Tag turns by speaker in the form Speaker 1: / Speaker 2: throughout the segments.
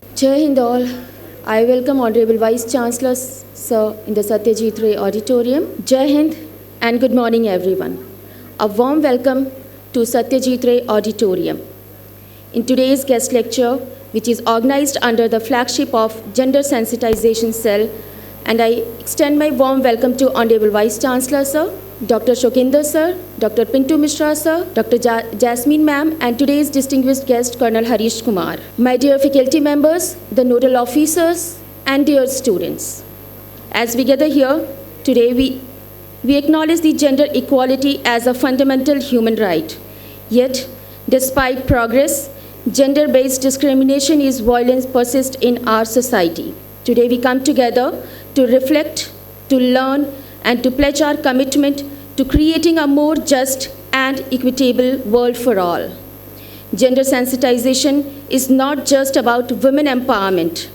Speaker 1: Jai Hind all. I welcome Honorable Vice Chancellor Sir in the Satyajit Ray Auditorium. Jai Hind and good morning everyone. A warm welcome to Satyajit Ray Auditorium. In today's guest lecture, which is organized under the flagship of Gender Sensitization Cell, and I extend my warm welcome to Honorable Vice Chancellor Sir, Dr. Shokinder Sir, Dr. Pintu Mishra Sir, Dr. Jasmine Ma'am, and today's distinguished guest, Colonel Harish Kumar. My dear faculty members, the nodal officers, and dear students. As we gather here, today we acknowledge the gender equality as a fundamental human right. Yet, despite progress, gender-based discrimination is violence persists in our society. Today we come together to reflect, to learn, and to pledge our commitment to creating a more just and equitable world for all. Gender sensitization is not just about women empowerment.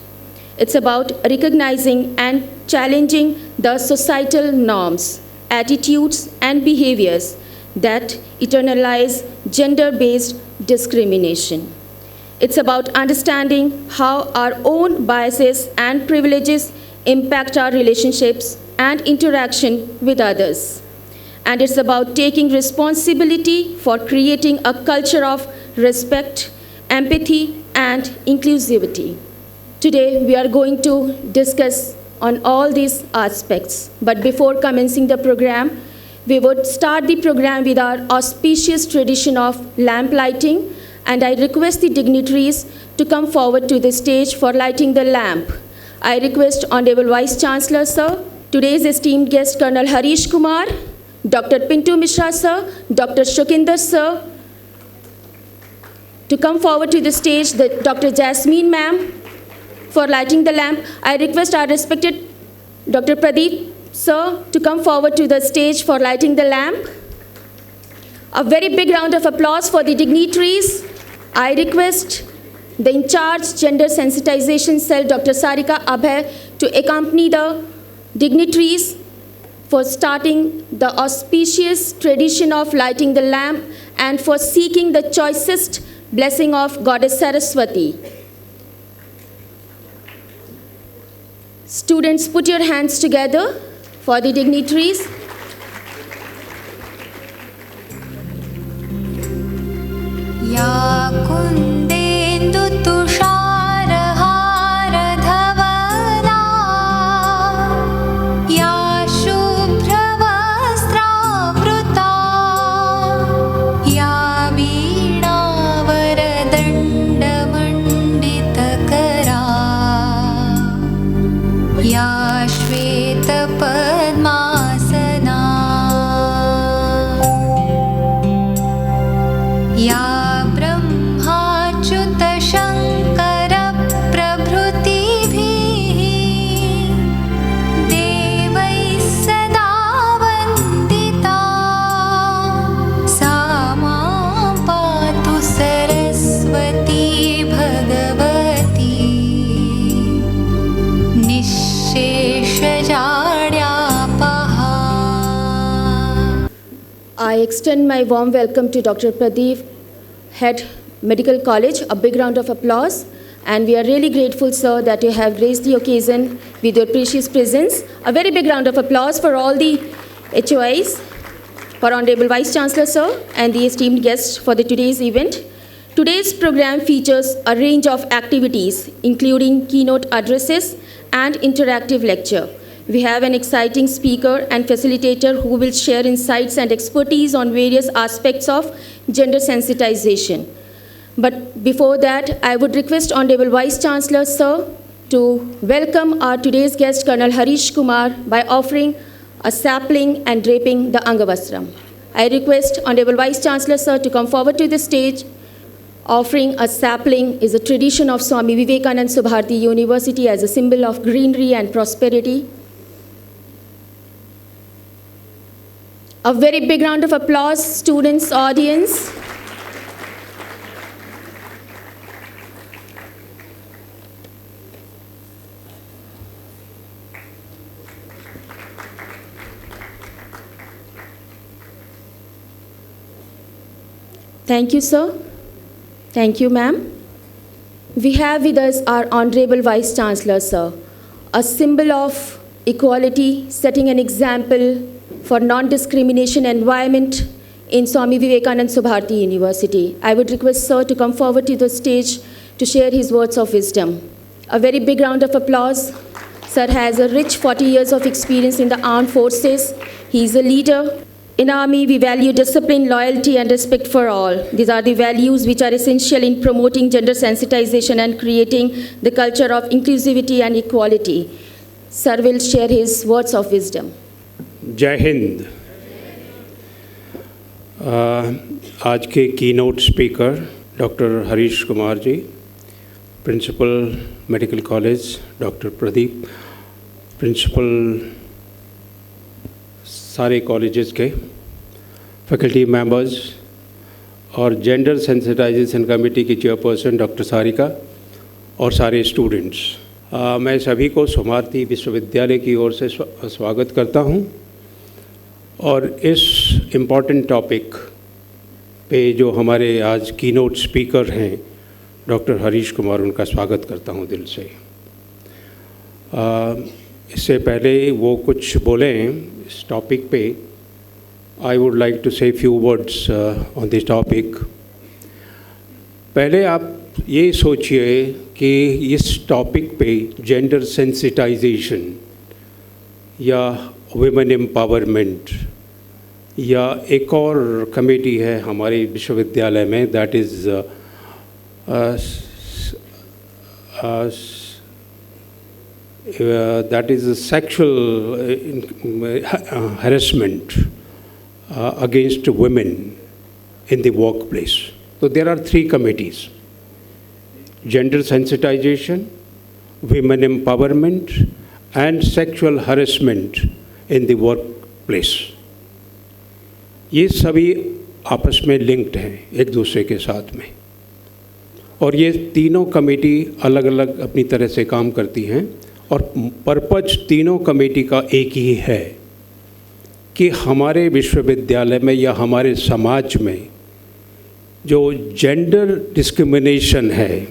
Speaker 1: It's about recognizing and challenging the societal norms, attitudes, and behaviors that eternalize gender-based discrimination. It's about understanding how our own biases and privileges impact our relationships and interaction with others. And it's about taking responsibility for creating a culture of respect, empathy, and inclusivity. Today, we are going to discuss on all these aspects. But before commencing the program, we would start the program with our auspicious tradition of lamp lighting, and I request the dignitaries to come forward to the stage for lighting the lamp. I request Honorable Vice Chancellor Sir, today's esteemed guest Colonel Harish Kumar, Dr. Pintu Mishra Sir, Dr. Shokinder Sir, to come forward to the stage, Dr. Jasmine Ma'am, for lighting the lamp. I request our respected Dr. Pradeep Sir to come forward to the stage for lighting the lamp. A very big round of applause for the dignitaries. I request the in-charge Gender Sensitization Cell, Dr. Sarika Abhay, to accompany the dignitaries for starting the auspicious tradition of lighting the lamp and for seeking the choicest blessing of Goddess Saraswati. Students, put your hands together for the dignitaries.
Speaker 2: या कुन्देन्दु तुषारहारधवला या शुभ्रवस्त्रावृता या वीणावरदण्डमण्डितकरा या श्वेतपद्मासना या
Speaker 1: I extend my warm welcome to Dr. Pradeep, Head Medical College. A big round of applause. And we are really grateful, sir, that you have graced the occasion with your precious presence. A very big round of applause for all the HOIs, for Honorable Vice Chancellor, sir, and the esteemed guests for today's event. Today's program features a range of activities, including keynote addresses and interactive lecture. We have an exciting speaker and facilitator who will share insights and expertise on various aspects of gender sensitization. But before that, I would request Honorable Vice Chancellor, sir, to welcome our today's guest, Colonel Harish Kumar, by offering a sapling and draping the Angavastram. I request Honorable Vice Chancellor, sir, to come forward to the stage. Offering a sapling is a tradition of Swami Vivekananda Subharati University as a symbol of greenery and prosperity. A very big round of applause, students, audience. Thank you, sir. Thank you, ma'am. We have with us our Honorable Vice Chancellor, sir, a symbol of equality, setting an example for non-discrimination environment in Swami Vivekananda Subharati University. I would request sir to come forward to the stage to share his words of wisdom. A very big round of applause. Sir has a rich 40 years of experience in the armed forces. He is a leader. In Army, we value discipline, loyalty, and respect for all. These are the values which are essential in promoting gender sensitization and creating the culture of inclusivity and equality. Sir will share his words of wisdom.
Speaker 3: जय हिंद। आज के keynote speaker doctor Harish Kumar ji, principal medical college doctor Pradeep, principal सारे colleges के faculty members और gender sensitization committee की chairperson doctor Sarika और सारे students, मैं सभी को सोमारती विश्वविद्यालय की ओर से स्वागत करता हूं और इस इम्पॉर्टेंट टॉपिक पे जो हमारे आज कीनोट स्पीकर हैं डॉक्टर हरीश कुमार, उनका स्वागत करता हूं दिल से। इससे पहले वो कुछ बोलें इस टॉपिक पे, आई वुड लाइक टू से few words on this topic. पहले आप ये सोचिए कि इस टॉपिक पे जेंडर सेंसिटाइजेशन या वुमेन एम्पावरमेंट या एक और कमेटी है हमारे विश्वविद्यालय में, that is sexual harassment against women in the workplace. So there are three committees: gender sensitization, women empowerment, and sexual harassment in the workplace. ये सभी आपस में लिंक्ड हैं एक दूसरे के साथ में, और ये तीनों कमेटी अलग अलग अपनी तरह से काम करती हैं और पर्पज तीनों कमेटी का एक ही है कि हमारे विश्वविद्यालय में या हमारे समाज में जो जेंडर डिस्क्रिमिनेशन है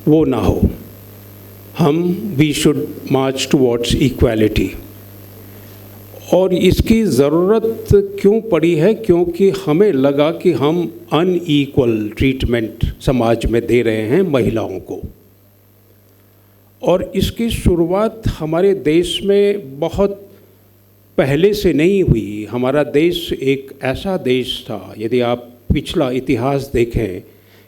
Speaker 3: वो ना हो। We should march towards equality. और इसकी ज़रूरत क्यों पड़ी है? क्योंकि हमें लगा कि हम अनईक्वल ट्रीटमेंट समाज में दे रहे हैं महिलाओं को, और इसकी शुरुआत हमारे देश में बहुत पहले से नहीं हुई। हमारा देश एक ऐसा देश था, यदि आप पिछला इतिहास देखें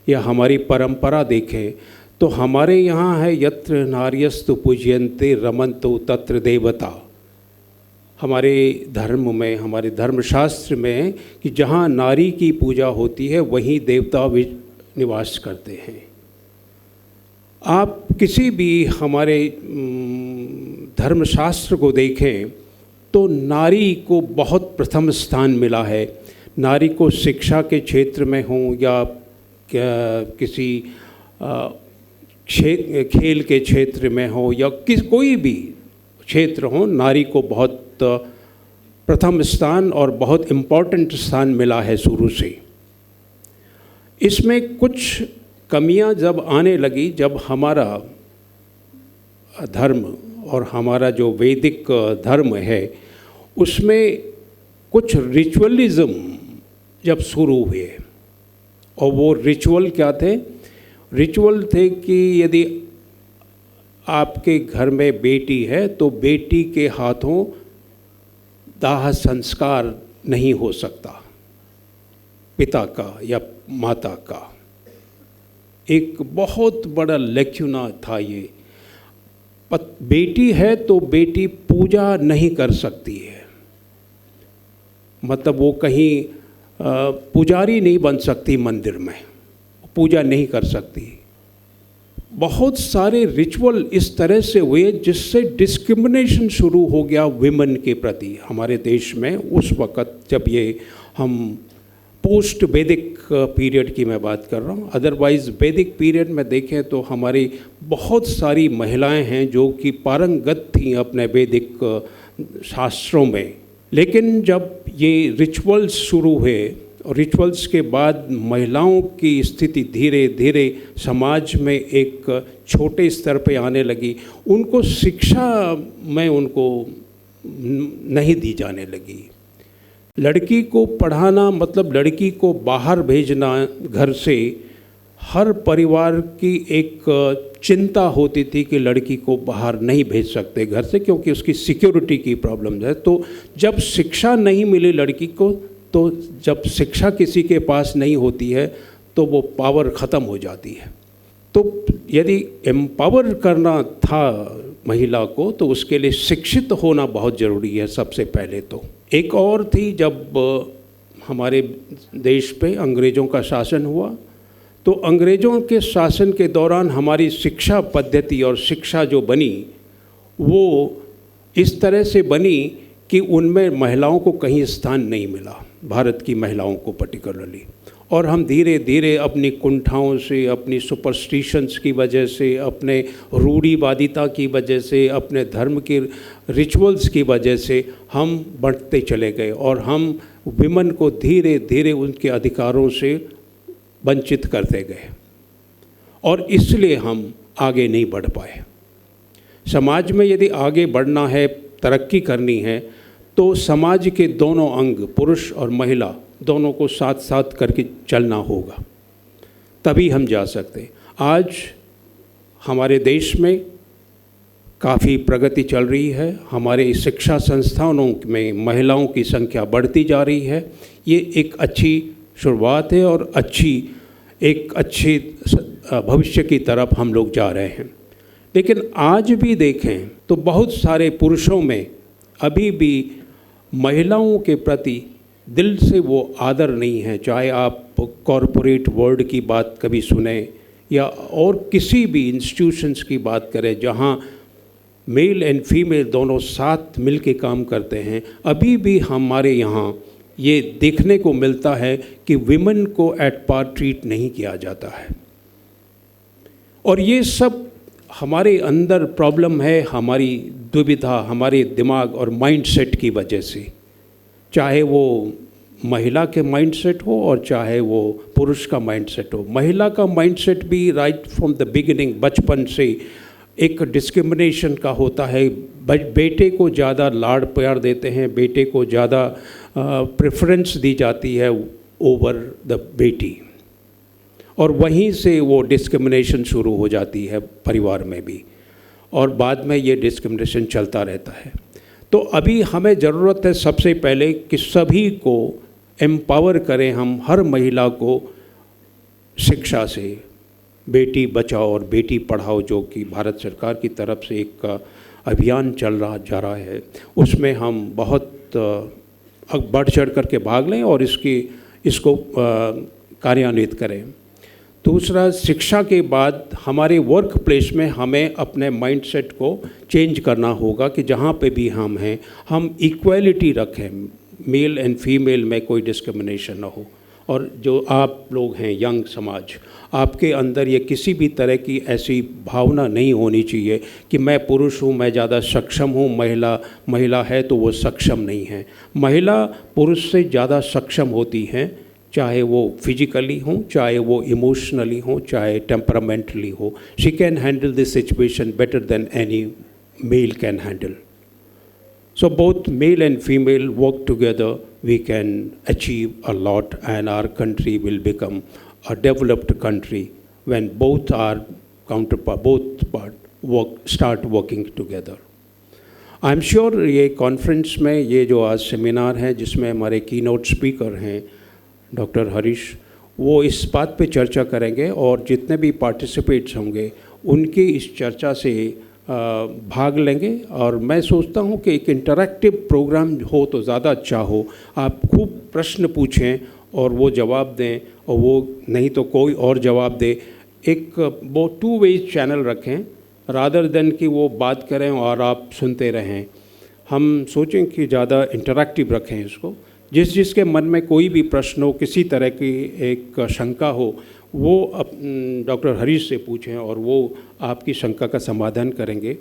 Speaker 3: या हमारी परंपरा देखें तो हमारे यहाँ है यत्र नार्यस्तु पूज्यन्ते रमन्तु तत्र देवता। हमारे धर्म में, हमारे धर्मशास्त्र में कि जहाँ नारी की पूजा होती है वहीं देवता भी निवास करते हैं। आप किसी भी हमारे धर्मशास्त्र को देखें तो नारी को बहुत प्रथम स्थान मिला है। नारी को शिक्षा के क्षेत्र में हो या किसी खेल के क्षेत्र में हो या कोई भी क्षेत्र हो, नारी को बहुत प्रथम स्थान और बहुत इम्पोर्टेंट स्थान मिला है शुरू से। इसमें कुछ कमियां जब आने लगी, जब हमारा धर्म और हमारा जो वैदिक धर्म है उसमें कुछ रिचुअलिज्म जब शुरू हुए, और वो रिचुअल क्या थे? रिचुअल थे कि यदि आपके घर में बेटी है तो बेटी के हाथों दाह संस्कार नहीं हो सकता, पिता का या माता का। एक बहुत बड़ा लेक्यूना था ये। बेटी है तो बेटी पूजा नहीं कर सकती है, मतलब वो कहीं पुजारी नहीं बन सकती, मंदिर में पूजा नहीं कर सकती। बहुत सारे रिचुअल इस तरह से हुए जिससे डिस्क्रिमिनेशन शुरू हो गया विमेन के प्रति हमारे देश में उस वक़्त, जब ये हम पोस्ट वैदिक पीरियड की मैं बात कर रहा हूँ। अदरवाइज़ वैदिक पीरियड में देखें तो हमारी बहुत सारी महिलाएं हैं जो कि पारंगत थीं अपने वैदिक शास्त्रों में, लेकिन जब ये रिचुअल्स शुरू हुए रिचुअल्स के बाद महिलाओं की स्थिति धीरे धीरे समाज में एक छोटे स्तर पे आने लगी। उनको शिक्षा में उनको नहीं दी जाने लगी। लड़की को पढ़ाना मतलब लड़की को बाहर भेजना घर से, हर परिवार की एक चिंता होती थी कि लड़की को बाहर नहीं भेज सकते घर से, क्योंकि उसकी सिक्योरिटी की प्रॉब्लम है। तो जब शिक्षा नहीं मिली लड़की को, तो जब शिक्षा किसी के पास नहीं होती है तो वो पावर ख़त्म हो जाती है। तो यदि एम्पावर करना था महिला को तो उसके लिए शिक्षित होना बहुत ज़रूरी है सबसे पहले। तो एक और थी, जब हमारे देश पे अंग्रेज़ों का शासन हुआ तो अंग्रेज़ों के शासन के दौरान हमारी शिक्षा पद्धति और शिक्षा जो बनी वो इस तरह से बनी कि उनमें महिलाओं को कहीं स्थान नहीं मिला, भारत की महिलाओं को पर्टिकुलरली। और हम धीरे धीरे अपनी कुंठाओं से, अपनी सुपरस्टिशंस की वजह से, अपने रूढ़िवादिता की वजह से, अपने धर्म के रिचुअल्स की वजह से हम बढ़ते चले गए और हम विमेन को धीरे धीरे उनके अधिकारों से वंचित करते गए और इसलिए हम आगे नहीं बढ़ पाए। समाज में यदि आगे बढ़ना है, तरक्की करनी है, तो समाज के दोनों अंग, पुरुष और महिला, दोनों को साथ साथ करके चलना होगा, तभी हम जा सकते। आज हमारे देश में काफ़ी प्रगति चल रही है। हमारे शिक्षा संस्थानों में महिलाओं की संख्या बढ़ती जा रही है। ये एक अच्छी शुरुआत है और एक अच्छी भविष्य की तरफ हम लोग जा रहे हैं। लेकिन आज भी देखें तो बहुत सारे पुरुषों में अभी भी महिलाओं के प्रति दिल से वो आदर नहीं है। चाहे आप कॉरपोरेट वर्ल्ड की बात कभी सुने या और किसी भी इंस्टीट्यूशंस की बात करें जहाँ मेल एंड फीमेल दोनों साथ मिल के काम करते हैं, अभी भी हमारे यहाँ ये देखने को मिलता है कि विमेन को एट पार ट्रीट नहीं किया जाता है। और ये सब हमारे अंदर प्रॉब्लम है, हमारी दुविधा, हमारे दिमाग और माइंडसेट की वजह से। चाहे वो महिला के माइंडसेट हो और चाहे वो पुरुष का माइंडसेट हो। महिला का माइंडसेट भी राइट फ्रॉम द बिगिनिंग, बचपन से एक डिस्क्रिमिनेशन का होता है। बेटे को ज़्यादा लाड़ प्यार देते हैं, बेटे को ज़्यादा प्रेफरेंस दी जाती है ओवर द बेटी, और वहीं से वो डिस्क्रिमिनेशन शुरू हो जाती है परिवार में भी, और बाद में ये डिस्क्रिमिनेशन चलता रहता है। तो अभी हमें ज़रूरत है सबसे पहले कि सभी को एम्पावर करें हम, हर महिला को शिक्षा से, बेटी बचाओ और बेटी पढ़ाओ जो कि भारत सरकार की तरफ से एक अभियान जा रहा है, उसमें हम बहुत बढ़ चढ़ करके भाग लें और इसको कार्यान्वित करें। दूसरा, शिक्षा के बाद हमारे वर्क प्लेस में हमें अपने माइंडसेट को चेंज करना होगा कि जहाँ पे भी हम हैं हम इक्वलिटी रखें, मेल एंड फीमेल में कोई डिस्क्रिमिनेशन ना हो। और जो आप लोग हैं यंग समाज, आपके अंदर ये किसी भी तरह की ऐसी भावना नहीं होनी चाहिए कि मैं पुरुष हूँ, मैं ज़्यादा सक्षम हूँ, महिला है तो वो सक्षम नहीं है। महिला पुरुष से ज़्यादा सक्षम होती हैं, चाहे वो फिजिकली हो, चाहे वो इमोशनली हो, चाहे टेम्परामेंटली हो। She can handle this situation better than any mail can handle. So both male and female work together, we can achieve a lot and our country will become a developed country when both start working together. I'm sure ये conference में ये जो आज seminar है जिसमें हमारे keynote speaker हैं doctor Harish, वो इस बात पे चर्चा करेंगे और जितने भी पार्टिसिपेट्स होंगे उनकी इस चर्चा से भाग लेंगे। और मैं सोचता हूँ कि एक इंटरैक्टिव प्रोग्राम हो तो ज़्यादा अच्छा हो। आप खूब प्रश्न पूछें और वो जवाब दें, और वो नहीं तो कोई और जवाब दे। एक वो 2 वे चैनल रखें रादर देन कि वो बात करें और आप सुनते रहें। हम सोचें कि ज़्यादा इंटरैक्टिव रखें इसको। जिसके मन में कोई भी प्रश्न हो, किसी तरह की एक शंका हो, वो डॉक्टर हरीश से पूछें और वो आपकी शंका का समाधान करेंगे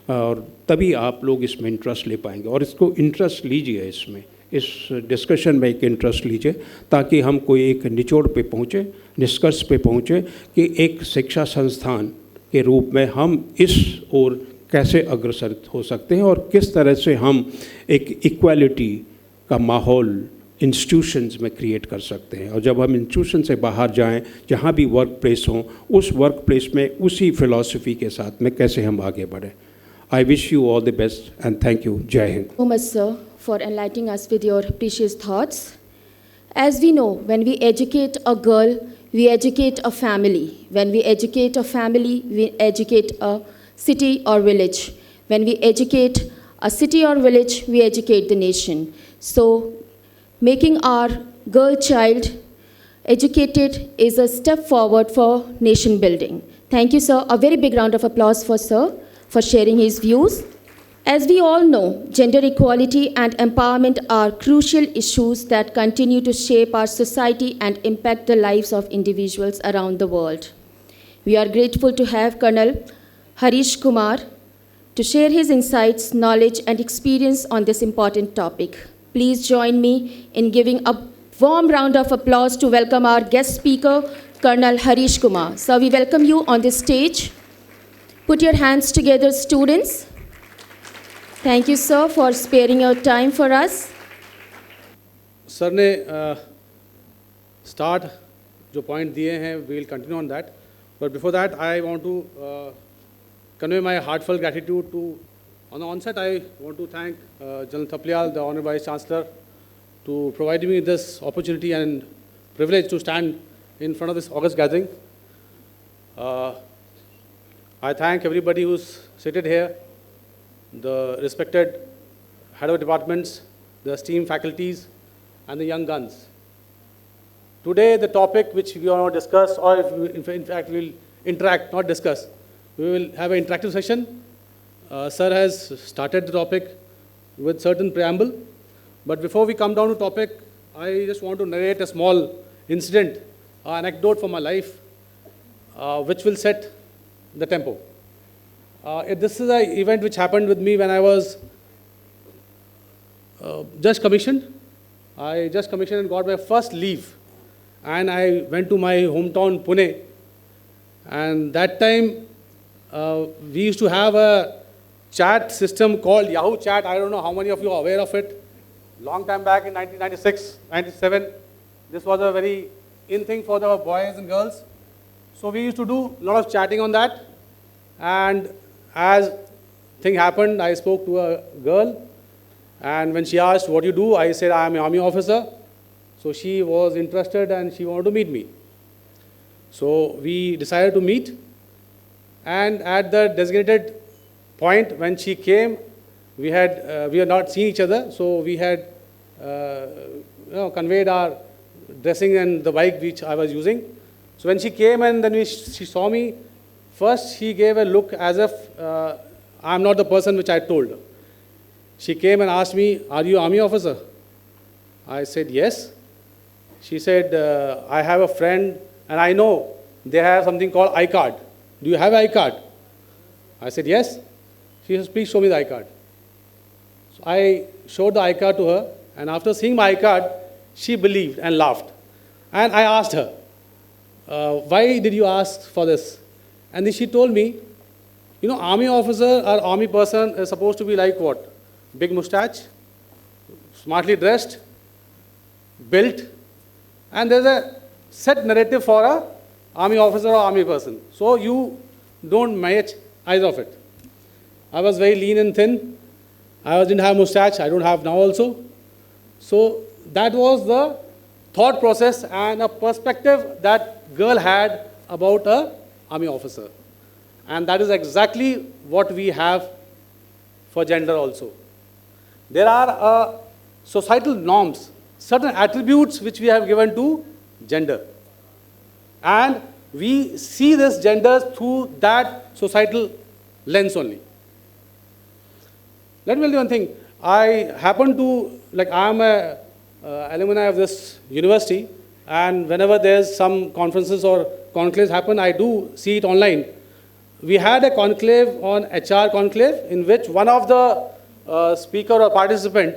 Speaker 3: और तभी आप लोग इसमें इंटरेस्ट ले पाएंगे। और इसको इंटरेस्ट लीजिए इसमें, इस डिस्कशन में एक इंटरेस्ट लीजिए, ताकि हम कोई एक निचोड़ पे पहुँचे, निष्कर्ष पे पहुँचे कि एक शिक्षा संस्थान के रूप में हम इस ओर कैसे अग्रसर हो सकते हैं और किस तरह से हम एक इक्वालिटी का माहौल इंस्टीट्यूशंस में क्रिएट कर सकते हैं। और जब हम इंस्टीट्यूशन से बाहर जाएं, जहां भी वर्क प्लेस हो, उस वर्क प्लेस में उसी फिलॉसफी के साथ में कैसे हम आगे बढ़ें। I wish you all the best and thank you. जय Hind.
Speaker 1: So much, sir, for enlightening us with your precious thoughts. As we know, when we educate a girl, we educate a family. When we educate a family, we educate a city or village. When we educate a city or village, we educate the nation. So, making our girl child educated is a step forward for nation building. Thank you, sir. A very big round of applause for sir for sharing his views. As we all know, gender equality and empowerment are crucial issues that continue to shape our society and impact the lives of individuals around the world. We are grateful to have Colonel Harish Kumar to share his insights, knowledge, and experience on this important topic. Please join me in giving a warm round of applause to welcome our guest speaker, Colonel Harish Kumar. Sir, we welcome you on this stage. Put your hands together, students. Thank you, sir, for sparing your time for us.
Speaker 4: Sir ने start जो point दिए हैं, we will continue on that, but before that I want to convey my heartfelt gratitude to, on the onset, I want to thank General Thaplyal, the Honorable Vice Chancellor, to provide me this opportunity and privilege to stand in front of this August gathering. I thank everybody who's seated here, the respected head of departments, the esteemed faculties, and the young guns. Today, the topic which we are going to discuss, or if in fact we will interact, not discuss, we will have an interactive session. Sir has started the topic with certain preamble, but before we come down to topic, I just want to narrate a small incident, anecdote from my life, which will set the tempo. This is an event which happened with me when I was just commissioned. I just commissioned and got my first leave, and I went to my hometown, Pune, and that time we used to have a chat system called Yahoo Chat. I don't know how many of you are aware of it. Long time back in 1996, 97, this was a very in thing for the boys and girls. So we used to do a lot of chatting on that. And as thing happened, I spoke to a girl. And when she asked, what do you do? I said, I am an army officer. So she was interested and she wanted to meet me. So we decided to meet. And at the designated point when she came, we had not seen each other, so we had conveyed our dressing and the bike which I was using. So when she came and then she saw me, first she gave a look as if I am not the person which I told her. She came and asked me, are you army officer? I said yes. She said, I have a friend and I know they have something called I-card. Do you have an I-card? I said, yes. She said, please show me the I-card. So I showed the I-card to her, and after seeing my I-card, she believed and laughed. And I asked her, why did you ask for this? And then she told me, you know, army officer or army person is supposed to be like what? Big mustache, smartly dressed, built, and there's a set narrative for a army officer or army person. So you don't match either of it. I was very lean and thin. I didn't have mustache. I don't have now also. So that was the thought process and a perspective that girl had about a army officer. And that is exactly what we have for gender also. There are societal norms, certain attributes which we have given to gender. And we see this gender through that societal lens only. Let me tell you one thing. I happen to, I am a alumni of this university, and whenever there's some conferences or conclaves happen, I do see it online. We had a conclave on HR conclave in which one of the speaker or participant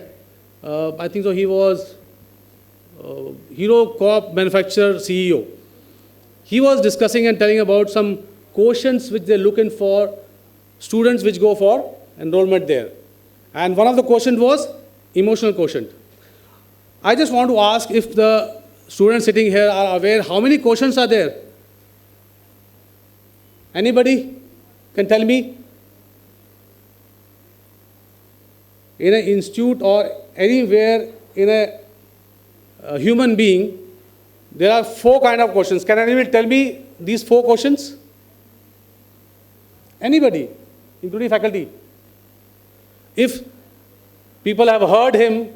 Speaker 4: I think so he was Hero Corp manufacturer CEO. He was discussing and telling about some quotients which they're looking for students which go for enrollment there. And one of the quotient was emotional quotient. I just want to ask if the students sitting here are aware how many quotients are there? Anybody can tell me? In an institute or anywhere in a human being, there are 4 kind of quotients. Can anybody tell me these 4 quotients? Anybody, including faculty? If people have heard him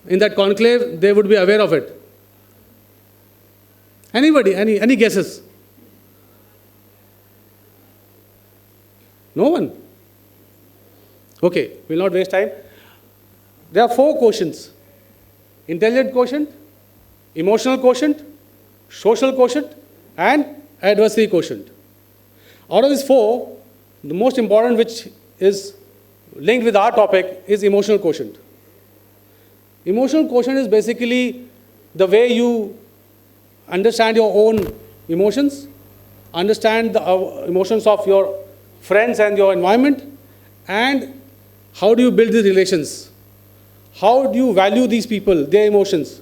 Speaker 4: in that conclave, they would be aware of it. Anybody, any guesses? No one? Okay, we'll not waste time. There are 4 quotients: intelligent quotient, emotional quotient, social quotient, and adversity quotient. Out of these 4, the most important, which is linked with our topic, is emotional quotient. Emotional quotient is basically the way you understand your own emotions, understand the emotions of your friends and your environment, and how do you build these relations? How do you value these people, their emotions?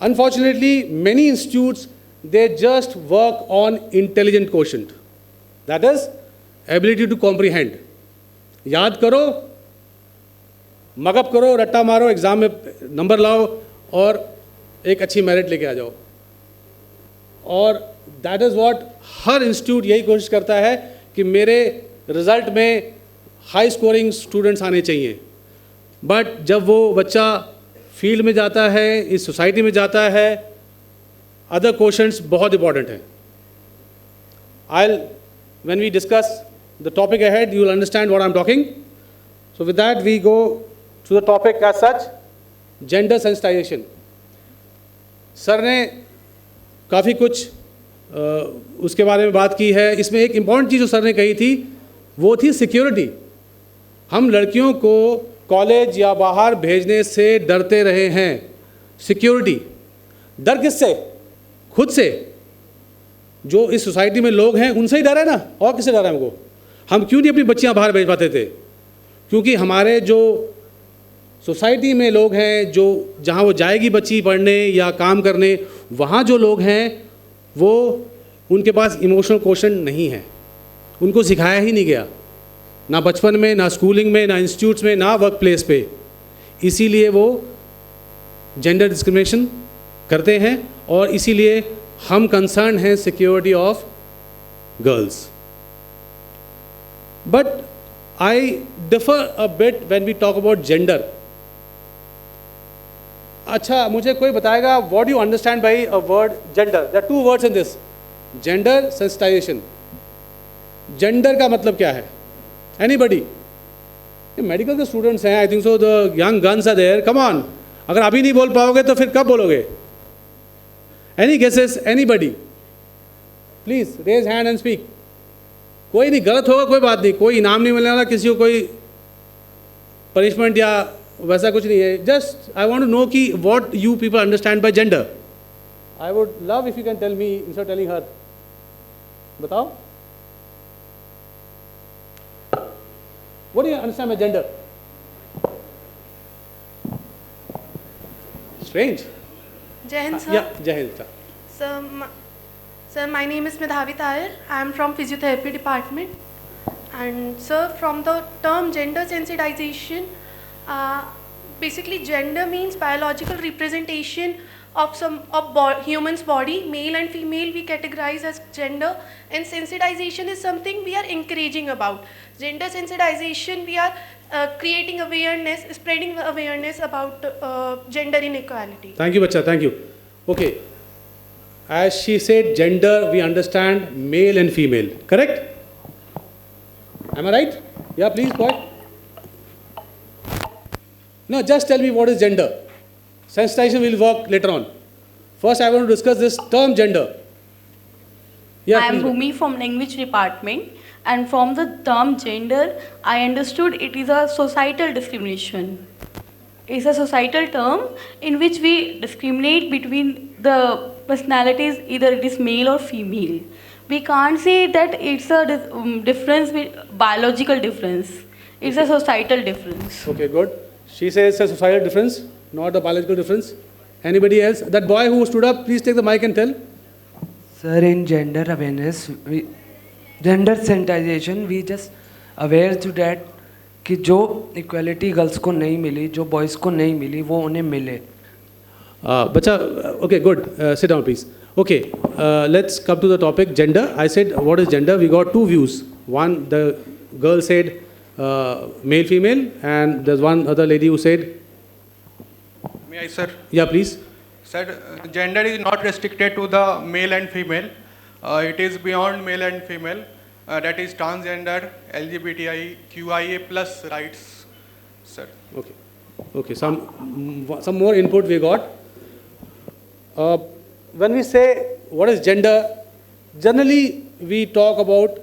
Speaker 4: Unfortunately, many institutes, they just work on intelligent quotient. That is, ability to comprehend. याद करो, mug up करो, रट्टा मारो, exam में number लाओ और एक अच्छी मेरिट लेके आ जाओ. और that is what her institute यही कोशिश करता है कि मेरे रिजल्ट में हाई स्कोरिंग स्टूडेंट्स आने चाहिए. बट जब वो बच्चा फील्ड में जाता है, इस सोसाइटी में जाता है, अदर क्वेश्चंस बहुत इंपॉर्टेंट हैं. When we discuss the topic ahead, you will understand what I'm talking. So with that, we go to the topic as such, gender sensitization. Sir ने काफ़ी कुछ उसके बारे में बात की है. इसमें एक इम्पॉर्टेंट चीज़ जो सर ने कही थी, वो थी सिक्योरिटी. हम लड़कियों को कॉलेज या बाहर भेजने से डरते रहे हैं. सिक्योरिटी. डर किससे? खुद से. जो इस सोसाइटी में लोग हैं उनसे ही डर है ना, और किससे डर है हमको? हम क्यों नहीं अपनी बच्चियां बाहर भेज पाते थे? क्योंकि हमारे जो सोसाइटी में लोग हैं, जो जहां वो जाएगी बच्ची पढ़ने या काम करने, वहां जो लोग हैं वो उनके पास इमोशनल क्वोशंट नहीं है. उनको सिखाया ही नहीं गया, ना बचपन में, ना स्कूलिंग में, ना इंस्टीट्यूट्स में, ना वर्क प्लेस पे. इसीलिए वो जेंडर डिस्क्रिमिनेशन करते हैं और इसीलिए हम कंसर्न हैं security of girls. But I differ a bit when we talk about gender. अच्छा, मुझे कोई बताएगा what you understand by a word gender? There are 2 words in this, gender, sensitisation. Gender का मतलब क्या है? एनीबडी? मेडिकल के स्टूडेंट्स हैं, I think so the young guns are there. Come on, अगर अभी नहीं बोल पाओगे तो फिर कब बोलोगे? Any guesses? Anybody? Please raise hand and speak. कोई नहीं, गलत होगा कोई बात नहीं, कोई इनाम नहीं मिलने वाला, किसी को कोई पनिशमेंट या वैसा कुछ नहीं है. Just I want to know कि what you people understand by gender. I would love if you can tell me instead telling her. बताओ, what do you understand by gender? Strange.
Speaker 5: Jai Hind, sir.
Speaker 4: Yeah, Jai Hind.
Speaker 5: Sir, my name is Medhavi Tahir. I am from physiotherapy department. And sir, from the term gender sensitization, basically gender means biological representation of human's body. Male and female we categorize as gender, and sensitization is something we are encouraging about. Gender sensitization, we are creating awareness, spreading awareness about gender inequality.
Speaker 4: Thank you, bacha. Thank you. Okay. As she said, gender, we understand male and female. Correct? Am I right? Yeah, please, boy. No, just tell me what is gender. Sensitization will work later on. First, I want to discuss this term gender. Yeah,
Speaker 6: I am
Speaker 4: please.
Speaker 6: Bhumi from language department. And from the term gender, I understood it is a societal discrimination. It's a societal term in which we discriminate between the personalities, either it is male or female. We can't say that it's a difference, biological difference. It's a societal difference.
Speaker 4: Okay, good. She says it's a societal difference, not a biological difference. Anybody else? That boy who stood up, please take the mic and tell.
Speaker 7: Sir, in gender awareness, gender sensitization, we just aware to that कि जो equality girls को नहीं मिली, जो boys को नहीं मिली, वो उन्हें मिले.
Speaker 4: Bacha, okay, good. Sit down, please. Okay, let's come to the topic, gender. I said, what is gender? We got two views. One, the girl said male, female, and there's one other lady who said...
Speaker 8: May I, sir?
Speaker 4: Yeah, please.
Speaker 8: Sir, gender is not restricted to the male and female. It is beyond male and female. That is transgender, LGBTI, QIA plus rights, sir.
Speaker 4: Okay. Okay, some more input we got. When we say what is gender, generally we talk about,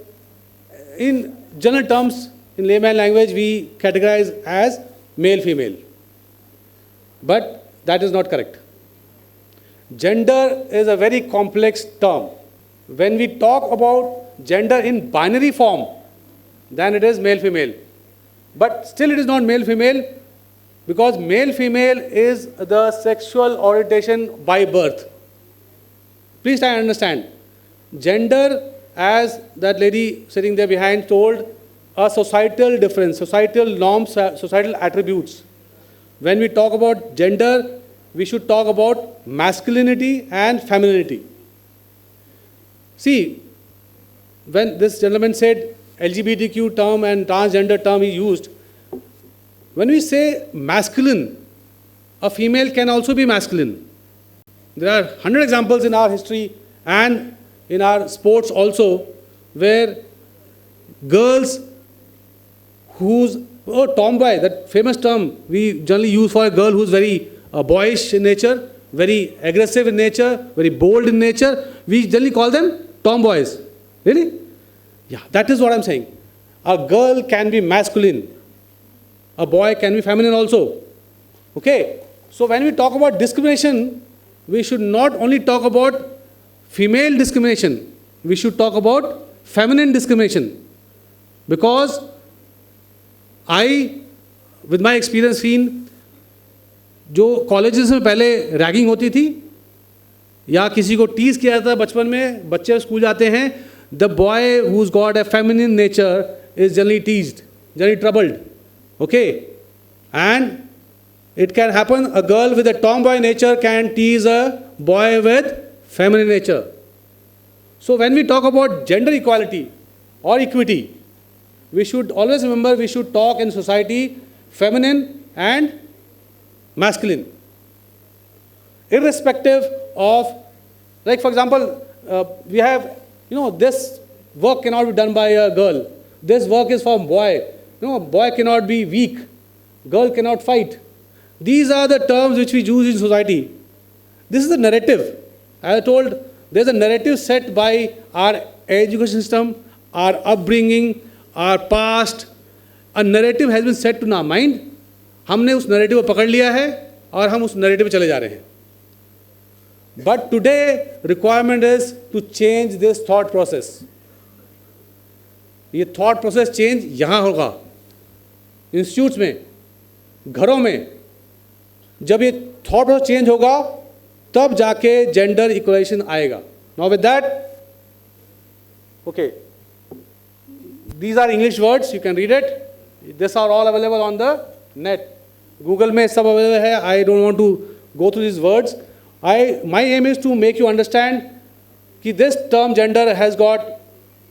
Speaker 4: in general terms, in layman language, we categorize as male, female. But that is not correct. Gender is a very complex term. When we talk about gender in binary form, then it is male, female. But still it is not male, female, because male, female is the sexual orientation by birth. Please try and understand. Gender, as that lady sitting there behind told, a societal difference, societal norms, societal attributes. When we talk about gender, we should talk about masculinity and femininity. See, when this gentleman said LGBTQ term and transgender term he used, when we say masculine, a female can also be masculine. There are 100 examples in our history and in our sports also where girls whose, tomboy, that famous term we generally use for a girl who's very boyish in nature, very aggressive in nature, very bold in nature, we generally call them tomboys. Really? Yeah, that is what I'm saying. A girl can be masculine. A boy can be feminine also. Okay? So when we talk about discrimination, we should not only talk about female discrimination, we should talk about feminine discrimination. Because I, with my experience, seen, जो colleges में पहले ragging होती थी या किसी को tease किया जाता है बचपन में, बच्चे स्कूल जाते हैं, the boy who's got a feminine nature is generally teased, generally troubled. Okay? And it can happen, a girl with a tomboy nature can tease a boy with feminine nature. So when we talk about gender equality or equity, we should always remember we should talk in society feminine and masculine. Irrespective of, like for example, we have, this work cannot be done by a girl. This work is for a boy. Boy cannot be weak. Girl cannot fight. These are the terms which we use in society. This is the narrative. As I told, there's a narrative set by our education system, our upbringing, our past. A narrative has been set to our mind. हमने उस narrative को पकड़ लिया है और हम उस narrative पे चले जा रहे हैं. But today, requirement is to change this thought process. ये thought process change यहाँ होगा. Institutes में, घरों में, जब ये thought process change होगा, तब जाके gender equalization आएगा. Now with that, okay, these are English words, you can read it. These are all available on the net. Google में सब available है. I don't want to go through these words. My aim is to make you understand that this term gender has got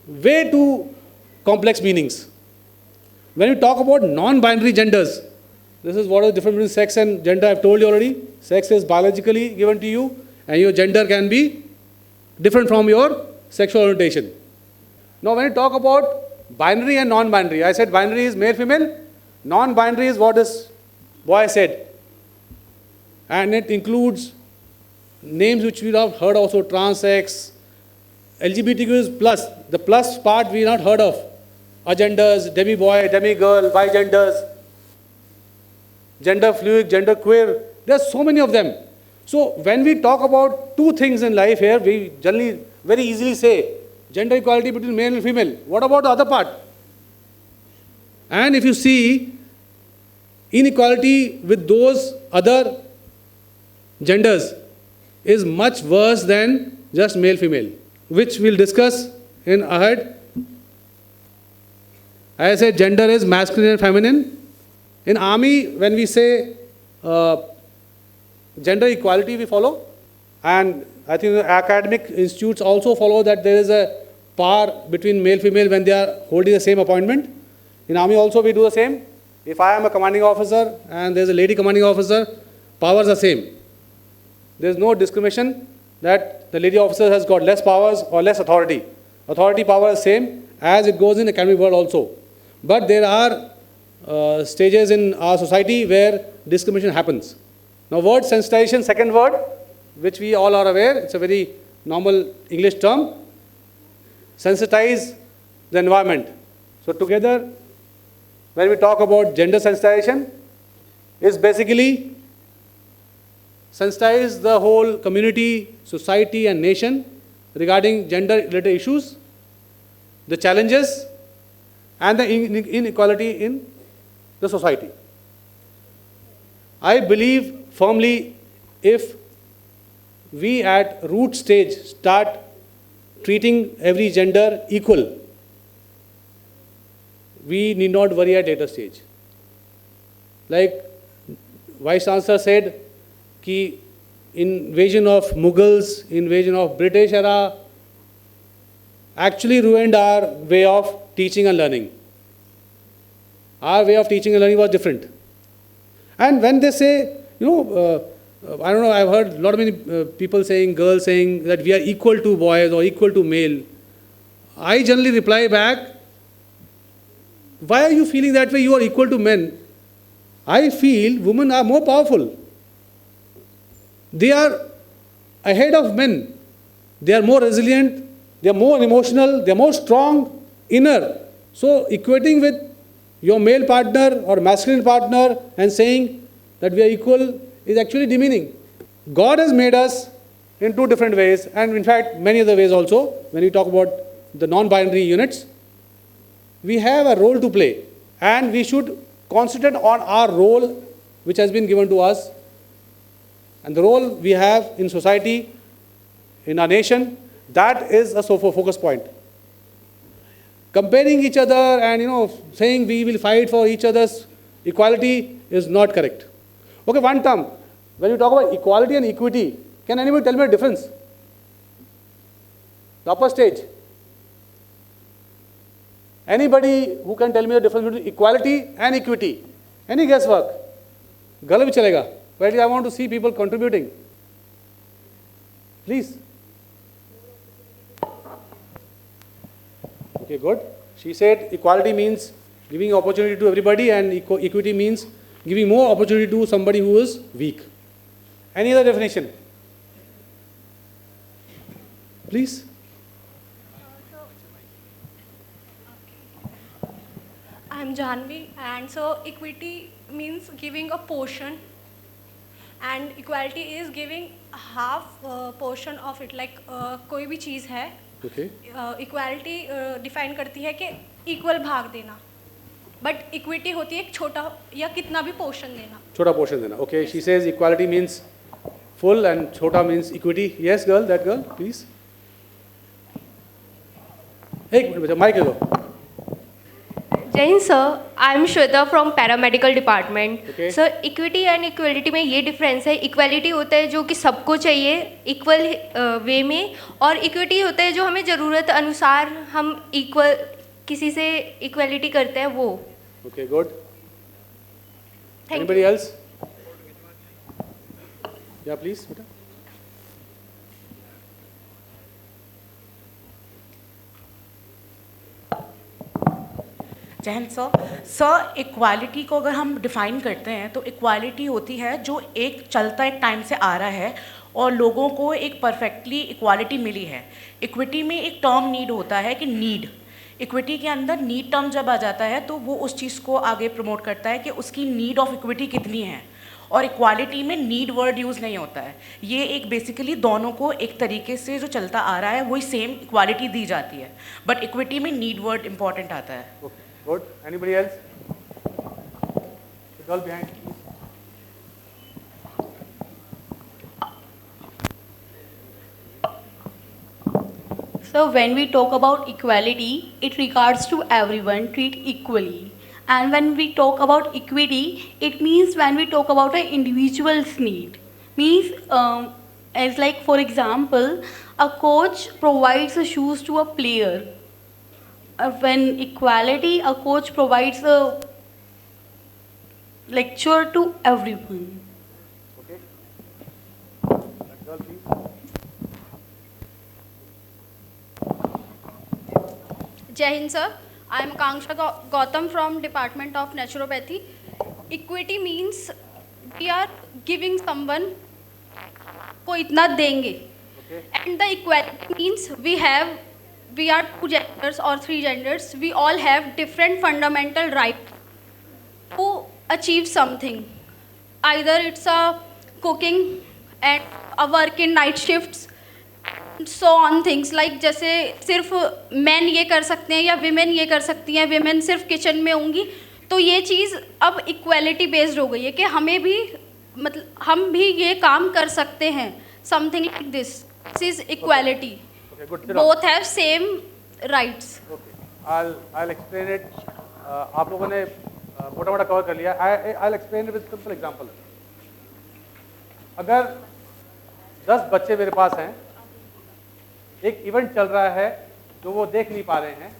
Speaker 4: way too complex meanings. When we talk about non-binary genders, this is what is the difference between sex and gender. I've told you already. Sex is biologically given to you, and your gender can be different from your sexual orientation. Now, when we talk about binary and non-binary, I said binary is male, female. Non-binary is what this boy said. And it includes names which we have heard also, trans-sex, LGBTQ is plus. The plus part we have not heard of. agenders, demi boy, demi girl, bi-genders, gender fluid, gender queer. There are so many of them. So when we talk about two things in life here, we generally very easily say gender equality between male and female. What about the other part? And if you see inequality with those other genders is much worse than just male-female, which we'll discuss in ahead. As I said, gender is masculine and feminine. In army, when we say gender equality, we follow. And I think the academic institutes also follow that there is a par between male-female when they are holding the same appointment. In army also we do the same. If I am a commanding officer and there is a lady commanding officer, powers are same. There is no discrimination that the lady officer has got less powers or less authority. Authority power is same as it goes in academic world also. But there are stages in our society where discrimination happens. Now word sensitization, second word, which we all are aware, it's a very normal English term. Sensitize the environment. So together, when we talk about gender sensitization, is basically sensitize the whole community, society and nation regarding gender-related issues, the challenges and the inequality in the society. I believe firmly if we at root stage start treating every gender equal, we need not worry at later stage. Like Vice Chancellor said, कि invasion of Mughals, invasion of British era actually ruined our way of teaching and learning. Our way of teaching and learning was different. And when they say, I don't know, I've heard a lot of many people saying, girls saying that we are equal to boys or equal to male. I generally reply back, why are you feeling that way? You are equal to men. I feel women are more powerful. They are ahead of men. They are more resilient. They are more emotional. They are more strong, inner. So equating with your male partner or masculine partner and saying that we are equal is actually demeaning. God has made us in two different ways, and in fact many other ways also. When we talk about the non-binary units, we have a role to play, and we should concentrate on our role which has been given to us, and the role we have in society, in our nation. That is a focus point. Comparing each other and saying we will fight for each other's equality is not correct. Okay, one term. When you talk about equality and equity, can anybody tell me the difference? The upper stage. Anybody who can tell me the difference between equality and equity? Any guesswork? Gala bhi chalega. But I want to see people contributing. Please. Okay, good. She said equality means giving opportunity to everybody, and equity means giving more opportunity to somebody who is weak. Any other definition? Please.
Speaker 5: I'm Janvi, and so equity means giving a portion, and equality is giving half portion of it. Like कोई भी चीज़ है,
Speaker 4: Okay.
Speaker 5: Equality define करती है कि equal भाग देना, but equity होती है एक छोटा या कितना भी पोर्शन देना.
Speaker 4: Chota portion dena. Okay. She says equality means full and chota means equity. Yes, girl. That girl, please. एक मिनट बचा. माइक ले लो.
Speaker 9: Jain sir, I am Shweta from paramedical department.
Speaker 4: Okay.
Speaker 9: Sir, equity and equality में ये difference है. Equality होता है जो कि सबको चाहिए इक्वल वे में, और इक्विटी होता है जो हमें ज़रूरत अनुसार हम इक्वल किसी से इक्वलिटी करते हैं वो.
Speaker 4: Okay, good.
Speaker 9: Thank
Speaker 4: Anybody
Speaker 9: you.
Speaker 4: else? Yeah, please. Beta.
Speaker 10: Jain sir, equality को अगर हम डिफ़ाइन करते हैं तो इक्वालिटी होती है जो एक चलता एक टाइम से आ रहा है और लोगों को एक परफेक्टली इक्वालिटी मिली है. इक्विटी में एक टर्म नीड होता है कि नीड, इक्विटी के अंदर नीड टर्म जब आ जाता है तो वो उस चीज़ को आगे प्रमोट करता है कि उसकी नीड ऑफ इक्विटी कितनी है, और इक्वालिटी में नीड वर्ड यूज़ नहीं होता है। ये एक बेसिकली दोनों को एक तरीके से जो चलता आ रहा है वही सेम इक्वालिटी दी जाती है, बट इक्विटी में नीड वर्ड इंपॉर्टेंट आता है।
Speaker 4: Good, anybody else? Girl behind.
Speaker 6: So when we talk about equality, it regards to everyone, treat equally. And when we talk about equity, it means when we talk about an individual's need. Means, as like for example, a coach provides the shoes to a player. When equality, a coach provides a lecture to everyone.
Speaker 4: Okay. Girl, please.
Speaker 11: Jai Hind sir, I am Kanksha Gautam from Department of Naturopathy. Equity means we are giving someone को इतना देंगे, and the equality means we are 2 genders or 3 genders. We all have different fundamental rights to achieve something. Either it's a cooking and a work in night shifts. So on things like जैसे सिर्फ man ये कर सकते हैं या women ये कर सकती हैं, विमेन सिर्फ किचन में होंगी, तो ये चीज़ अब इक्वालिटी बेस्ड हो गई है कि हमें भी मतलब हम भी ये काम कर सकते हैं, something like this is equality, both have same rights.
Speaker 4: I'll explain it. आप लोगों ने मोटा मोटा कवर कर लिया। I'll explain it with simple example. अगर 10 बच्चे मेरे पास हैं, एक इवेंट चल रहा है जो वो देख नहीं पा रहे हैं,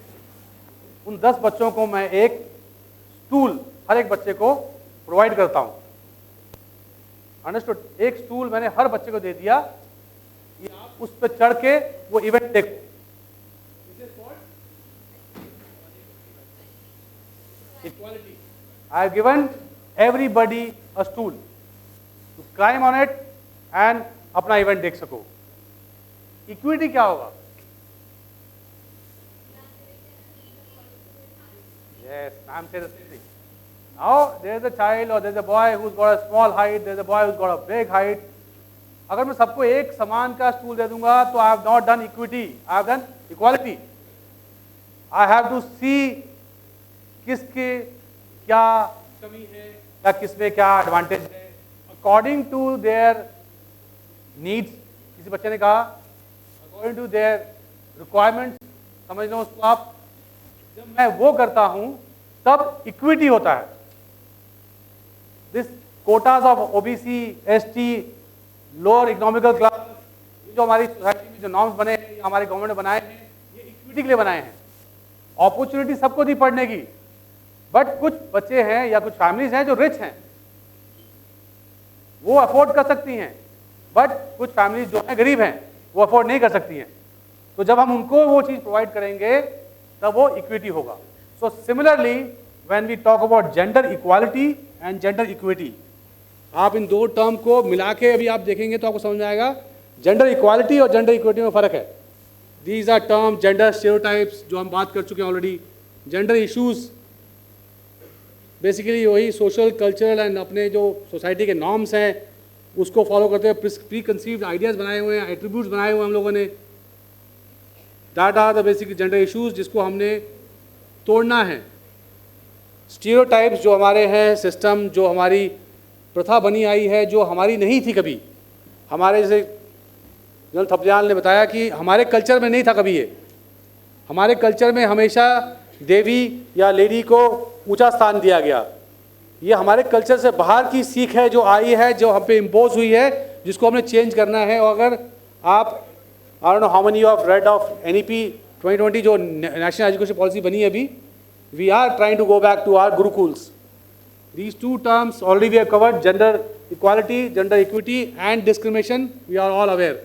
Speaker 4: उन 10 बच्चों को मैं एक स्टूल हर एक बच्चे को प्रोवाइड करता हूं। अंडरस्टूड? एक स्टूल मैंने हर बच्चे को दे दिया कि आप उस पर चढ़ के वो इवेंट देखो। Equality. I have given everybody a stool to climb on it and अपना इवेंट देख सको। इक्विटी क्या होगा? Yes, ma'am said the same thing. Now there is a child or there is a boy who's got a small height, there is a boy who's got a big height. अगर मैं सबको एक समान का stool दे दूंगा तो I have not done equity, I have done equality. I have to see किसके क्या कमी है या किसमें क्या एडवांटेज है according to their needs. किसी बच्चे ने कहा according to their requirements, समझ लो उसको आप। जब मैं वो करता हूं तब इक्विटी होता है। This quotas of OBC, ST, lower economical class, जो हमारी सोसाइटी में जो नॉर्म्स बने हैं, हमारी गवर्नमेंट ने बनाए हैं, ये इक्विटी के लिए बनाए हैं। अपॉर्चुनिटी सबको दी पढ़ने की, बट कुछ बच्चे हैं या कुछ फैमिलीज हैं जो रिच हैं, वो अफोर्ड कर सकती हैं, बट कुछ फैमिलीज जो हैं गरीब हैं, वो अफोर्ड नहीं कर सकती हैं। तो जब हम उनको वो चीज़ प्रोवाइड करेंगे तब वो इक्विटी होगा। So similarly when we talk about gender equality and gender equity, आप इन दो टर्म को मिला के अभी आप देखेंगे तो आपको समझ में आएगा जेंडर इक्वालिटी और जेंडर इक्विटी में फ़र्क है। These are term gender stereotypes जो हम बात कर चुके हैं ऑलरेडी। जेंडर इश्यूज बेसिकली वही सोशल कल्चरल एंड अपने जो सोसाइटी के नॉर्म्स हैं उसको फॉलो करते हुए प्री कंसीव्ड आइडियाज़ बनाए हुए हैं, एट्रीब्यूट्स बनाए हुए हैं हम लोगों ने। That are the basic gender issues जिसको हमने तोड़ना है। स्टीरियोटाइप्स जो हमारे हैं, सिस्टम जो हमारी प्रथा बनी आई है, जो हमारी नहीं थी कभी, हमारे जैसे जनरल थपलियाल ने बताया कि हमारे कल्चर में नहीं था कभी ये। हमारे कल्चर में हमेशा देवी या लेडी को ऊंचा स्थान दिया गया। ये हमारे कल्चर से बाहर की सीख है जो आई है, जो हम पे इम्पोज हुई है, जिसको हमने चेंज करना है। और अगर आप I don't know how many of read of NEP 2020 जो नेशनल एजुकेशन पॉलिसी बनी है अभी, we are trying to go back to our gurukuls. These two terms already we have covered: gender equality, gender equity and discrimination. We are all aware.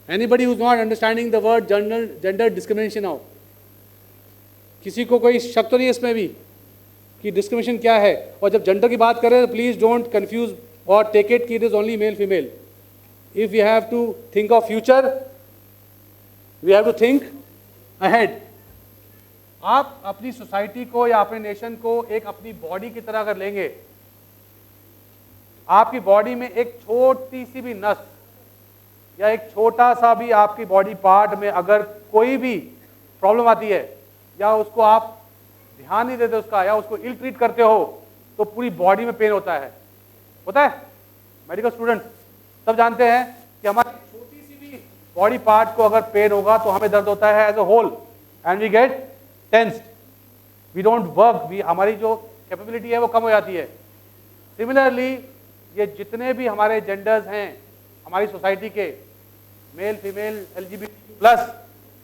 Speaker 4: Anybody who is not understanding the word gender discrimination now? किसी को कोई शक तो नहीं है इसमें भी कि डिस्क्रिमिनेशन क्या है? और जब जेंडर की बात करें तो प्लीज डोंट कंफ्यूज और टेक इट कि it is only male female. If we have to think of future, we have to think ahead. आप अपनी सोसाइटी को या अपने नेशन को एक अपनी बॉडी की तरह अगर लेंगे, आपकी बॉडी में एक छोटी सी भी नस या एक छोटा सा भी आपकी बॉडी पार्ट में अगर कोई भी प्रॉब्लम आती है या उसको आप ध्यान नहीं देते उसका या उसको इल ट्रीट करते हो तो पूरी बॉडी में पेन होता है मेडिकल स्टूडेंट सब जानते हैं कि हमारी छोटी सी भी बॉडी पार्ट को अगर पेन होगा तो हमें दर्द होता है as a whole and we get tensed, we don't work, हमारी जो कैपेबिलिटी है वो कम हो जाती है। सिमिलरली ये जितने भी हमारे जेंडर्स हैं हमारी सोसाइटी के, male female LGBT plus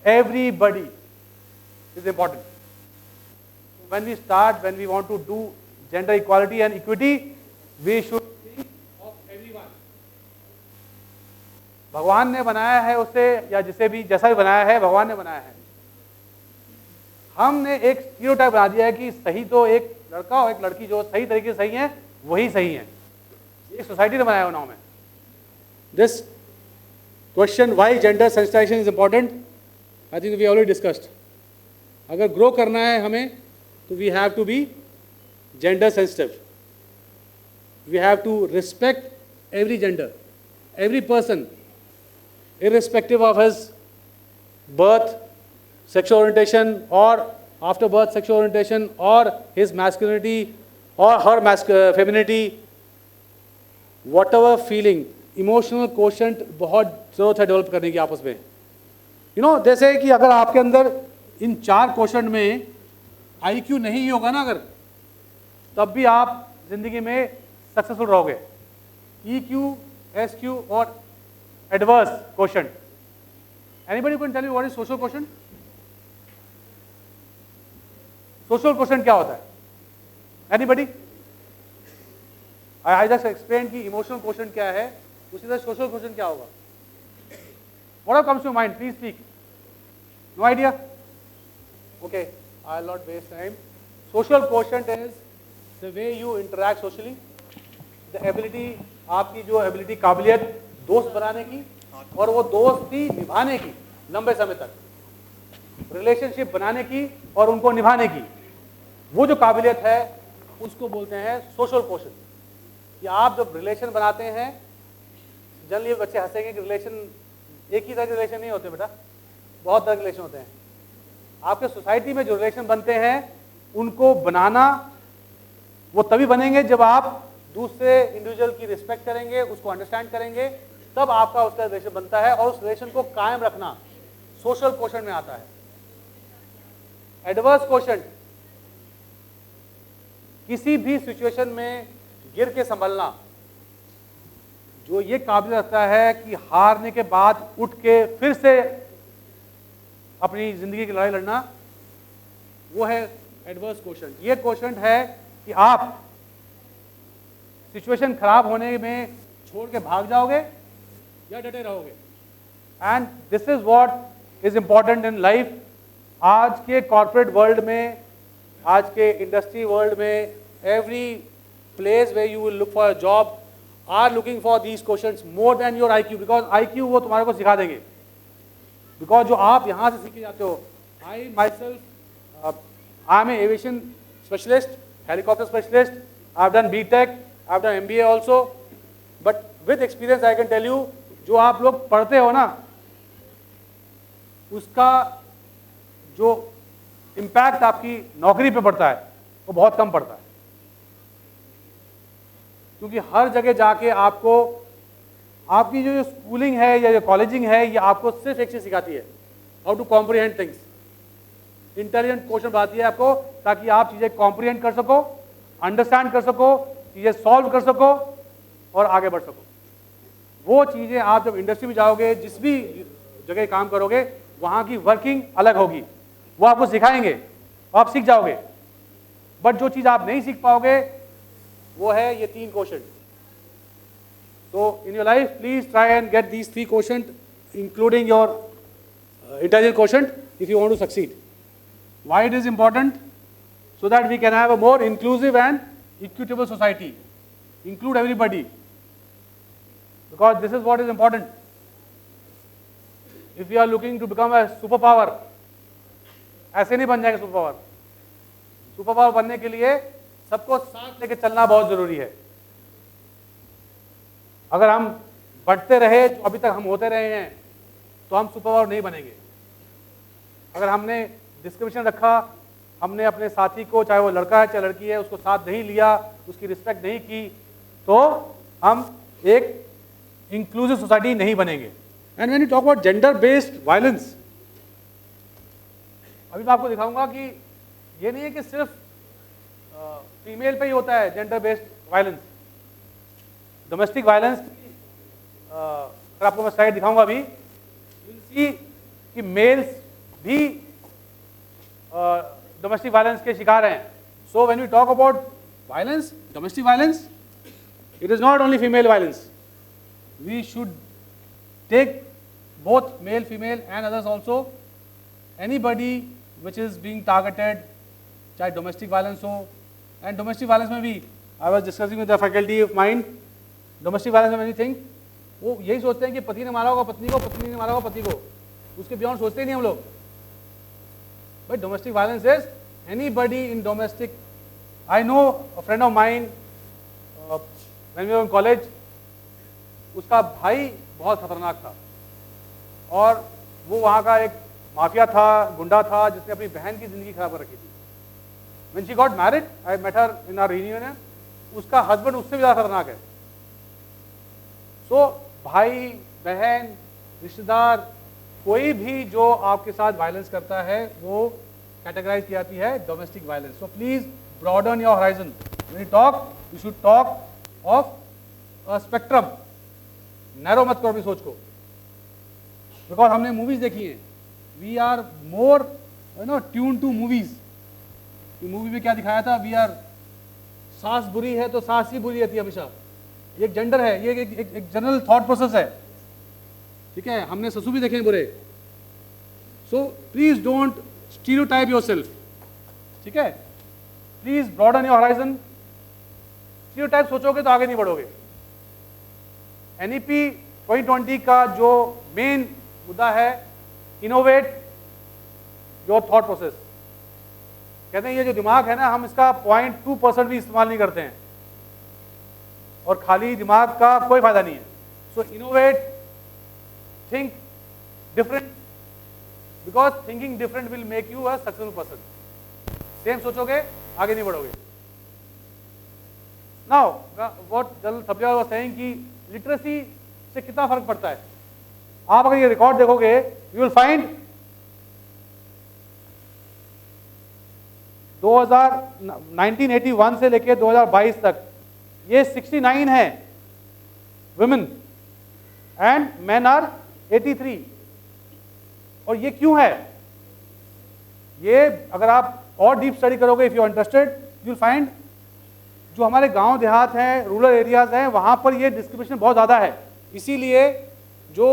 Speaker 4: everybody is important. When we want to do gender equality and equity, we should think of everyone. भगवान ने बनाया है उसे या जिसे भी जैसा भी बनाया है भगवान ने बनाया है। हमने एक स्टीरियोटाइप बना दिया है कि सही तो एक लड़का और एक लड़की जो सही तरीके से सही है वही सही है। ये सोसाइटी ने बनाया है उन्होंने। This question why gender sensitization is important, I think we already discussed. अगर ग्रो करना है हमें तो we have to be gender sensitive. We have to respect every gender, every person, irrespective of his birth, sexual orientation, or after birth sexual orientation, or his masculinity, or her femininity, whatever feeling, emotional quotient बहुत ज़रूरत है develop करने की आपस में। जैसे कि अगर आपके अंदर इन 4 कोशेंट में IQ नहीं होगा ना अगर, तब भी आप जिंदगी में सक्सेसफुल रहोगे। EQ, SQ और adverse quotient. Anybody can tell me what is social quotient? Social quotient क्या होता है? एनीबडी? आई जस्ट एक्सप्लेन कि इमोशनल कोशेंट क्या है, उसी तरह सोशल कोशेंट क्या होगा। What comes to mind? Please speak. No idea? Okay, I'll not waste time. Social quotient is the way you interact socially, the ability, आपकी जो ability, काबिलियत दोस्त बनाने की और वो दोस्ती निभाने की लंबे समय तक, रिलेशनशिप बनाने की और उनको निभाने की, वो जो काबिलियत है उसको बोलते हैं सोशल कोशेंट। कि आप जब रिलेशन बनाते हैं, जनरली बच्चे हंसेंगे कि रिलेशन एक ही तरह के रिलेशन नहीं होते बेटा, बहुत तरह के रिलेशन होते हैं। आपके सोसाइटी में जो रिलेशन बनते हैं उनको बनाना वो तभी बनेंगे जब आप दूसरे इंडिविजुअल की रिस्पेक्ट करेंगे, उसको अंडरस्टैंड करेंगे, तब आपका उसका रिलेशन बनता है और उस रिलेशन को कायम रखना सोशल कोशेंट में आता है। एडवर्स कोशेंट, किसी भी सिचुएशन में गिर के संभलना, जो ये काबिल रखता है कि हारने के बाद उठ के फिर से अपनी जिंदगी की लड़ाई लड़ना, वो है एडवर्स कोशेंट। ये कोशेंट है कि आप सिचुएशन खराब होने में छोड़ के भाग जाओगे या डटे रहोगे। And this is what is important in life. आज के कॉर्पोरेट वर्ल्ड में, आज के इंडस्ट्री वर्ल्ड में, every place way you will look for a job are looking for these quotients more than your IQ, because IQ वो तुम्हारे को सिखा देंगे, because जो आप यहाँ से सीख के जाते हो। I myself, I am an aviation specialist, helicopter specialist, I have done BTech, I have done MBA also, but with experience I can tell you, जो आप लोग पढ़ते हो ना, उसका जो इम्पैक्ट आपकी नौकरी पे पड़ता है वो बहुत कम पड़ता है, क्योंकि हर जगह जाके आपको आपकी जो स्कूलिंग है या जो कॉलेजिंग है ये आपको सिर्फ एक चीज़ सिखाती है, how to comprehend things. Intelligent question बनाती है आपको ताकि आप चीज़ें कॉम्प्रीहेंड कर सको, अंडरस्टैंड कर सको, चीज़ें सॉल्व कर सको और आगे बढ़ सको। वो चीज़ें आप जब इंडस्ट्री में जाओगे, जिस भी जगह काम करोगे, वहाँ की वर्किंग अलग होगी, वो आपको सिखाएंगे, आप सीख जाओगे। बट जो चीज़ आप नहीं सीख पाओगे वो है ये 3 question. So in your life, please try and get these 3 quotient, including your intelligence quotient, if you want to succeed. Why it is important? So that we can have a more inclusive and equitable society. Include everybody, because this is what is important. If we are looking to become a superpower ऐसे नहीं बन जाएंगे super power. Super power बनने के लिए सबको साथ लेके चलना बहुत जरूरी है। अगर हम बढ़ते रहे जो अभी तक हम होते रहे हैं तो हम सुपर पावर नहीं बनेंगे। अगर हमने डिस्क्रिमिनेशन रखा, हमने अपने साथी को, चाहे वो लड़का है चाहे लड़की है, उसको साथ नहीं लिया, उसकी रिस्पेक्ट नहीं की, तो हम एक इंक्लूसिव सोसाइटी नहीं बनेंगे। And when you talk about gender based violence, अभी मैं आपको दिखाऊंगा कि ये नहीं है कि सिर्फ फीमेल पे ही होता है gender based violence. Domestic violence, अगर आपको मैं स्लाइड दिखाऊंगा अभी, यू विल सी कि मेल्स भी डोमेस्टिक वायलेंस के शिकार हैं। So when we talk about violence, domestic violence, it is not only female violence. We should take both male, female and others also. Anybody which is being targeted, चाहे domestic violence हो, and domestic violence में भी I was discussing with the faculty of mine, domestic violence में many things, वो यही सोचते हैं कि पति ने मारा होगा पत्नी को, पत्नी ने मारा होगा पति को, उसके बियॉन्ड सोचते ही नहीं हम लोग। But domestic violence is anybody in domestic. I know a friend of mine, when we were in college, उसका भाई बहुत खतरनाक था और वो वहाँ का एक माफिया था, गुंडा था, जिसने अपनी बहन की जिंदगी खराब कर रखी थी। When she got married, I met her in our reunion, उसका हस्बैंड उससे भी ज़्यादा खतरनाक है। So भाई, बहन, रिश्तेदार, कोई भी जो आपके साथ वायलेंस करता है वो कैटेगराइज की जाती है domestic violence. So please broaden your horizon. When you talk, you should talk of spectrum. Narrow मत करो अपनी सोच को, बिकॉज हमने मूवीज देखी हैं। We are more tune to movies. Movie में क्या दिखाया था? वी आर, सास बुरी है तो सास ही बुरी रहती है हमेशा। ये एक जेंडर है, ये एक जनरल थॉट प्रोसेस है, ठीक है। हमने ससुर भी देखे हैं बुरे। So please don't stereotype yourself, ठीक है। Please broaden your horizon. Stereotype सोचोगे तो आगे नहीं बढ़ोगे। एनईपी 2020 का जो मेन मुद्दा है, इनोवेट योर थॉट प्रोसेस। कहते हैं ये जो दिमाग है ना, हम इसका 0.2% भी इस्तेमाल नहीं करते हैं और खाली दिमाग का कोई फायदा नहीं है। सो innovate, think different, because thinking different will make you a successful person. Same सोचोगे आगे नहीं बढ़ोगे। Now, what Jalal Thapliyal was saying कि literacy से कितना फर्क पड़ता है। आप अगर ये रिकॉर्ड देखोगे, you will find 1981 से लेके 2022 तक ये 69 है women and men are 83। और ये क्यों है? ये अगर आप और डीप स्टडी करोगे, if you are interested, you will find जो हमारे गांव देहात हैं, रूरल एरियाज हैं, वहाँ पर ये डिस्क्रिमिनेशन बहुत ज़्यादा है। इसीलिए जो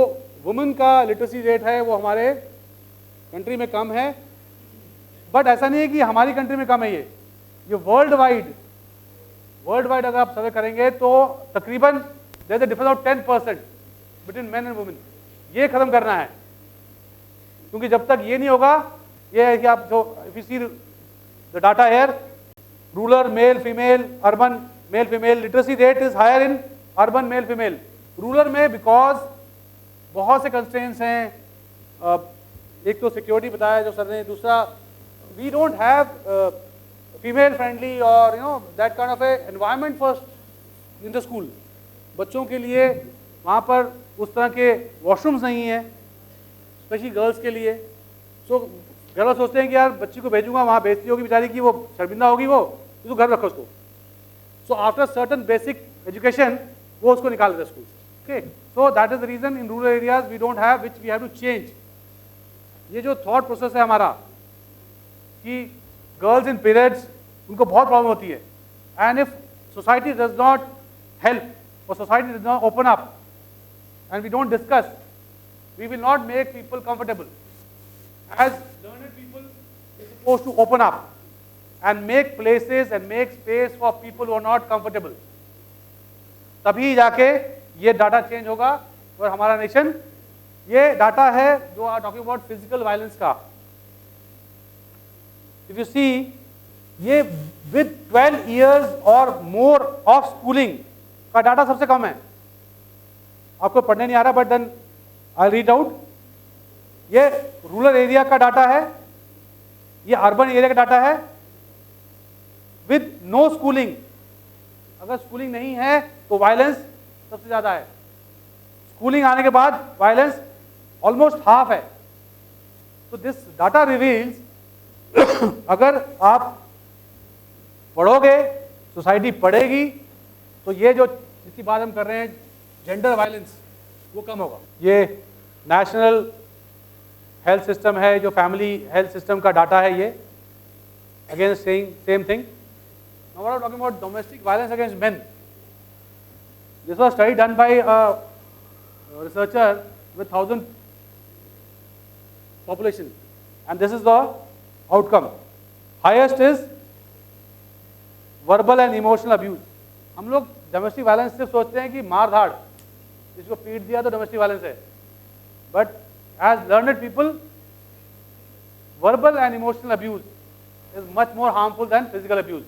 Speaker 4: वुमेन का लिटरेसी रेट है वो हमारे कंट्री में कम है। बट ऐसा नहीं है कि हमारी कंट्री में कम है, ये वर्ल्ड वाइड अगर आप सर्वे करेंगे तो तकरीबन there is a difference of 10% between men and women. ये खत्म करना है, क्योंकि जब तक ये नहीं होगा, ये है कि आप जो if you see the data here, rural male female, urban male female, literacy rate is higher in urban male female. Rural में बिकॉज बहुत से कंस्ट्रेंट्स हैं, एक तो सिक्योरिटी बताया जो सर ने, दूसरा we don't have female friendly और that kind of a environment first in the school. बच्चों के लिए वहाँ पर उस तरह के वॉशरूम्स नहीं हैं स्पेशली गर्ल्स के लिए। सो घर वाले सोचते हैं कि यार बच्ची को भेजूंगा, वहाँ बेइज्जती होगी बेचारी की, वो शर्मिंदा होगी, वो तो घर रखो उसको। So after certain basic education वो उसको निकाल देते school. Okay, so that is the reason in rural areas we don't have, which we have to change. ये जो थॉट प्रोसेस है हमारा कि गर्ल्स इन पीरियड्स, उनको बहुत प्रॉब्लम होती है, and if society does not help और society does not open up and we don't discuss, we will not make people comfortable. As learned people, we are supposed to open up and make places and make space for people who are not comfortable. तभी जाके ये data change होगा और हमारा nation, ये data है जो are talking about physical violence का। इफ यू सी, ये विद 12 years और मोर ऑफ स्कूलिंग का डाटा सबसे कम है. आपको पढ़ने नहीं आ रहा, but then I read out. ये रूरल एरिया का डाटा है, ये अर्बन एरिया का डाटा है. विद नो स्कूलिंग, अगर स्कूलिंग नहीं है तो वायलेंस सबसे ज्यादा है. स्कूलिंग आने के बाद वायलेंस ऑलमोस्ट हाफ है. तो दिस डाटा रिवील्स अगर आप पढ़ोगे, सोसाइटी पढ़ेगी, तो ये जो जिसकी बात हम कर रहे हैं जेंडर वायलेंस, वो कम होगा. ये नेशनल हेल्थ सिस्टम है, जो फैमिली हेल्थ सिस्टम का डाटा है, ये again same thing. Now what I'm talking about domestic violence against men. This was a study done by a researcher with 1,000 population, and this is the outcome. Highest is verbal and emotional abuse. हम लोग domestic violence सिर्फ सोचते हैं कि मार धाड़, जिसको पीट दिया तो डोमेस्टिक वायलेंस है. But as learned people, verbal and emotional abuse is much more harmful than physical abuse.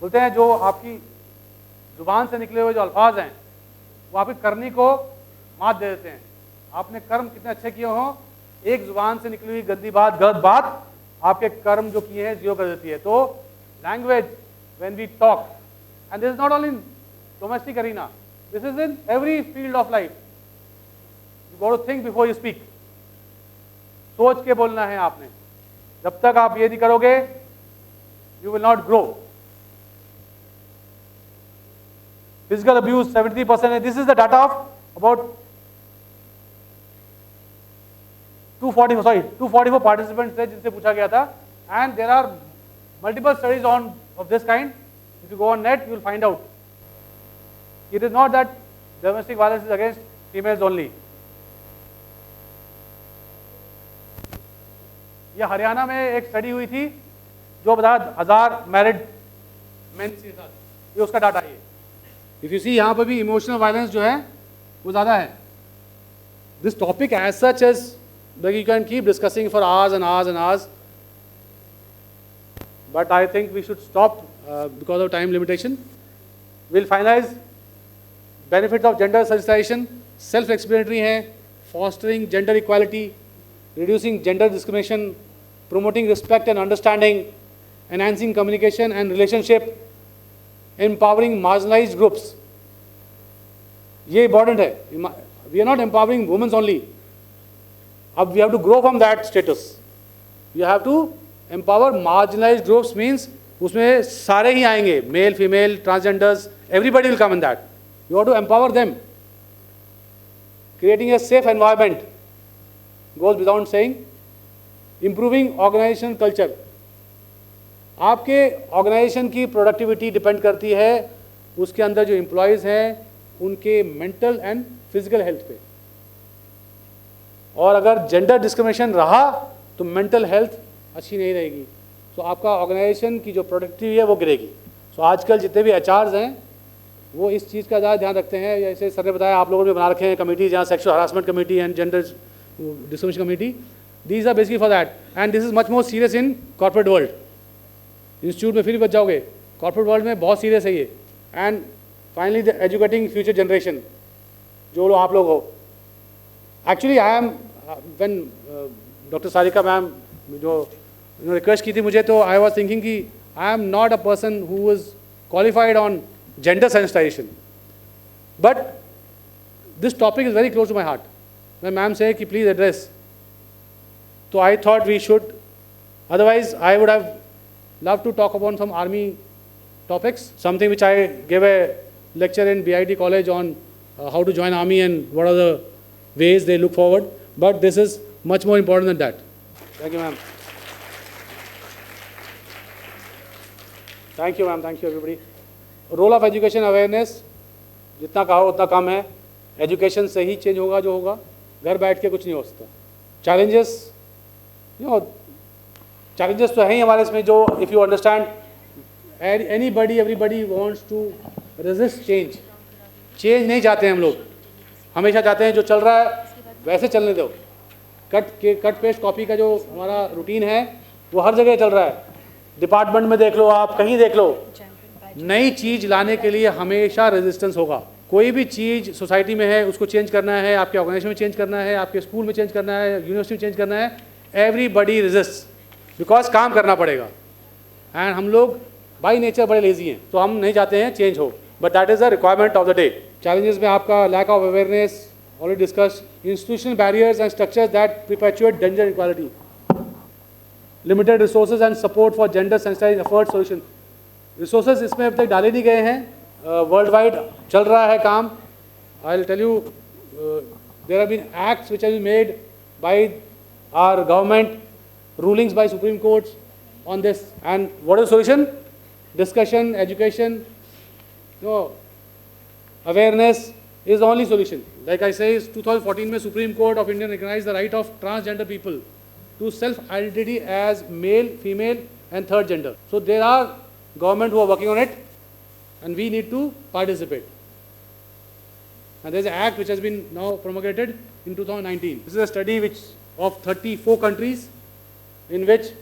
Speaker 4: बोलते हैं जो आपकी जुबान से निकले हुए जो अल्फाज हैं, वो आपकी करनी को मात दे देते हैं. आपने कर्म कितने अच्छे किए हों, एक जुबान से निकली हुई गंदी बात, गलत बात आपके कर्म जो किए हैं जीरो कर देती है. तो language, when we talk, and this is not only in domestic arena, this is in every field of life. You got to think before you speak. सोच के बोलना है आपने. जब तक आप ये नहीं करोगे, you will not grow. Physical abuse 73%. This is the data of about 244 participants थे जिनसे पूछा गया था, and there are multiple studies of this kind. If you go on net, you will find out. It is not that domestic violence is against females only. ये हरियाणा में एक study हुई थी जो बताया 1000 मैरिड मेन के साथ, ये उसका डाटा है. इफ यू सी, यहाँ पर भी इमोशनल वायलेंस जो है वो ज़्यादा है. This topic as such is like you can keep discussing for hours and hours and hours, but I think we should stop because of time limitation. We'll finalize benefits of gender sensitization. Self-explanatory हैं, fostering gender equality, reducing gender discrimination, promoting respect and understanding, enhancing communication and relationship, empowering marginalized groups. ये important है. We are not empowering women only. अब we have to grow from that status. We have to empower marginalized groups, means उसमें सारे ही आएंगे, male, female, transgenders, everybody will come in that. You have to empower them. Creating a safe environment goes without saying. Improving organization culture. आपके organisation की productivity depend करती है उसके अंदर जो एम्प्लॉयज़ हैं उनके मेंटल एंड फिजिकल हेल्थ पे. और अगर जेंडर डिस्क्रिमिनेशन रहा तो मेंटल हेल्थ अच्छी नहीं रहेगी. तो आपका ऑर्गेनाइजेशन की जो प्रोडक्टिविटी है वो गिरेगी. सो आजकल जितने भी एचआर्स हैं वो इस चीज़ का ज़्यादा ध्यान रखते हैं. जैसे सर ने बताया, आप लोगों ने बना रखे हैं कमेटी, जहाँ sexual harassment committee and gender discrimination committee. These are basically for that, and this is much more serious in corporate world. Institute में फिर भी बच जाओगे, कॉर्पोरेट वर्ल्ड में बहुत सीरियस है ये. And finally the educating future generation, जो लोग आप लोग हो. Actually I am, when doctor Sarika ma'am जो रिक्वेस्ट की थी मुझे, तो आई वाज थिंकिंग कि I am not a person who is qualified on gender sensitisation, but this topic is very close to my heart. मैं मैम से कि please address, तो I thought we should, otherwise I would have loved to talk about some army topics, something which I gave a lecture in BIT college on how to join army and what are the ways they look forward, but this is much more important than that. Thank you, ma'am. Thank you, ma'am. Thank you, everybody. Role of education awareness, जितना कहा उतना कम है. Education से ही change होगा जो होगा, घर बैठ के कुछ नहीं हो सकता. चैलेंजेस, चैलेंजेस तो है ही हमारे इसमें, जो if you understand, everybody wants to resist change. Change नहीं चाहते हैं हम लोग, हमेशा चाहते हैं जो चल रहा है वैसे चलने दो. कट पेस्ट कॉपी का जो हमारा रूटीन है वो हर जगह चल रहा है. डिपार्टमेंट में देख लो, आप कहीं देख लो, नई चीज़ लाने के लिए हमेशा रेजिस्टेंस होगा। कोई भी चीज़ सोसाइटी में है उसको चेंज करना है, आपके ऑर्गेनाइजेशन में चेंज करना है, आपके स्कूल में चेंज करना है, यूनिवर्सिटी में चेंज करना है, एवरीबडी रेजिस्ट बिकॉज काम करना पड़ेगा। एंड हम लोग बाई नेचर बड़े लेजी हैं, तो हम नहीं चाहते हैं चेंज हो, but that is the requirement of the day. Challenges में आपका lack of awareness already discuss, institutional barriers and structures that perpetuate gender inequality, limited resources and support for gender sensitized effort solution। Resources इसमें अब तक डाले नहीं गए हैं, world wide चल रहा है काम। I will tell you there have been acts which have been made by our government, rulings by supreme courts on this, and what is solution? Discussion, education, no awareness is the only solution. Like I say, 2014 में Supreme Court of India recognized the right of transgender people to self-identity as male, female and third gender. So there are government who are working on it and we need to participate. And there is an act which has been now promulgated in 2019. This is a study which of 34 countries in which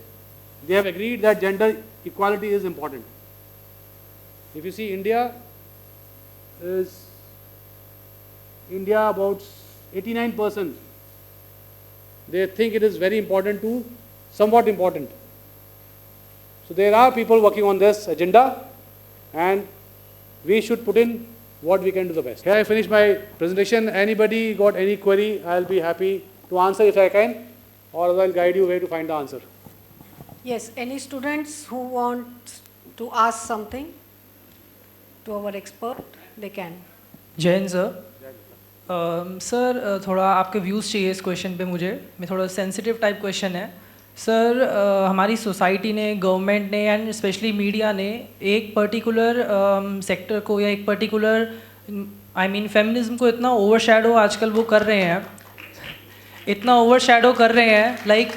Speaker 4: they have agreed that gender equality is important. If you see India about 89%, they think it is very important to somewhat important. So there are people working on this agenda and we should put in what we can do the best. Here I finish my presentation. Anybody got any query, I'll be happy to answer if I can, or I'll guide you where to find the answer.
Speaker 12: Yes, any students who want to ask something to our expert, they can.
Speaker 13: जय Hind sir. Sir थोड़ा आपके views चाहिए इस question पे मुझे। मैं थोड़ा sensitive type question है सर। हमारी सोसाइटी ने, गवर्नमेंट ने एंड स्पेशली मीडिया ने एक पर्टिकुलर सेक्टर को या एक पर्टिकुलर फेमिनिज्म को इतना ओवरशैडो आजकल वो कर रहे हैं, इतना ओवरशैडो कर रहे हैं, लाइक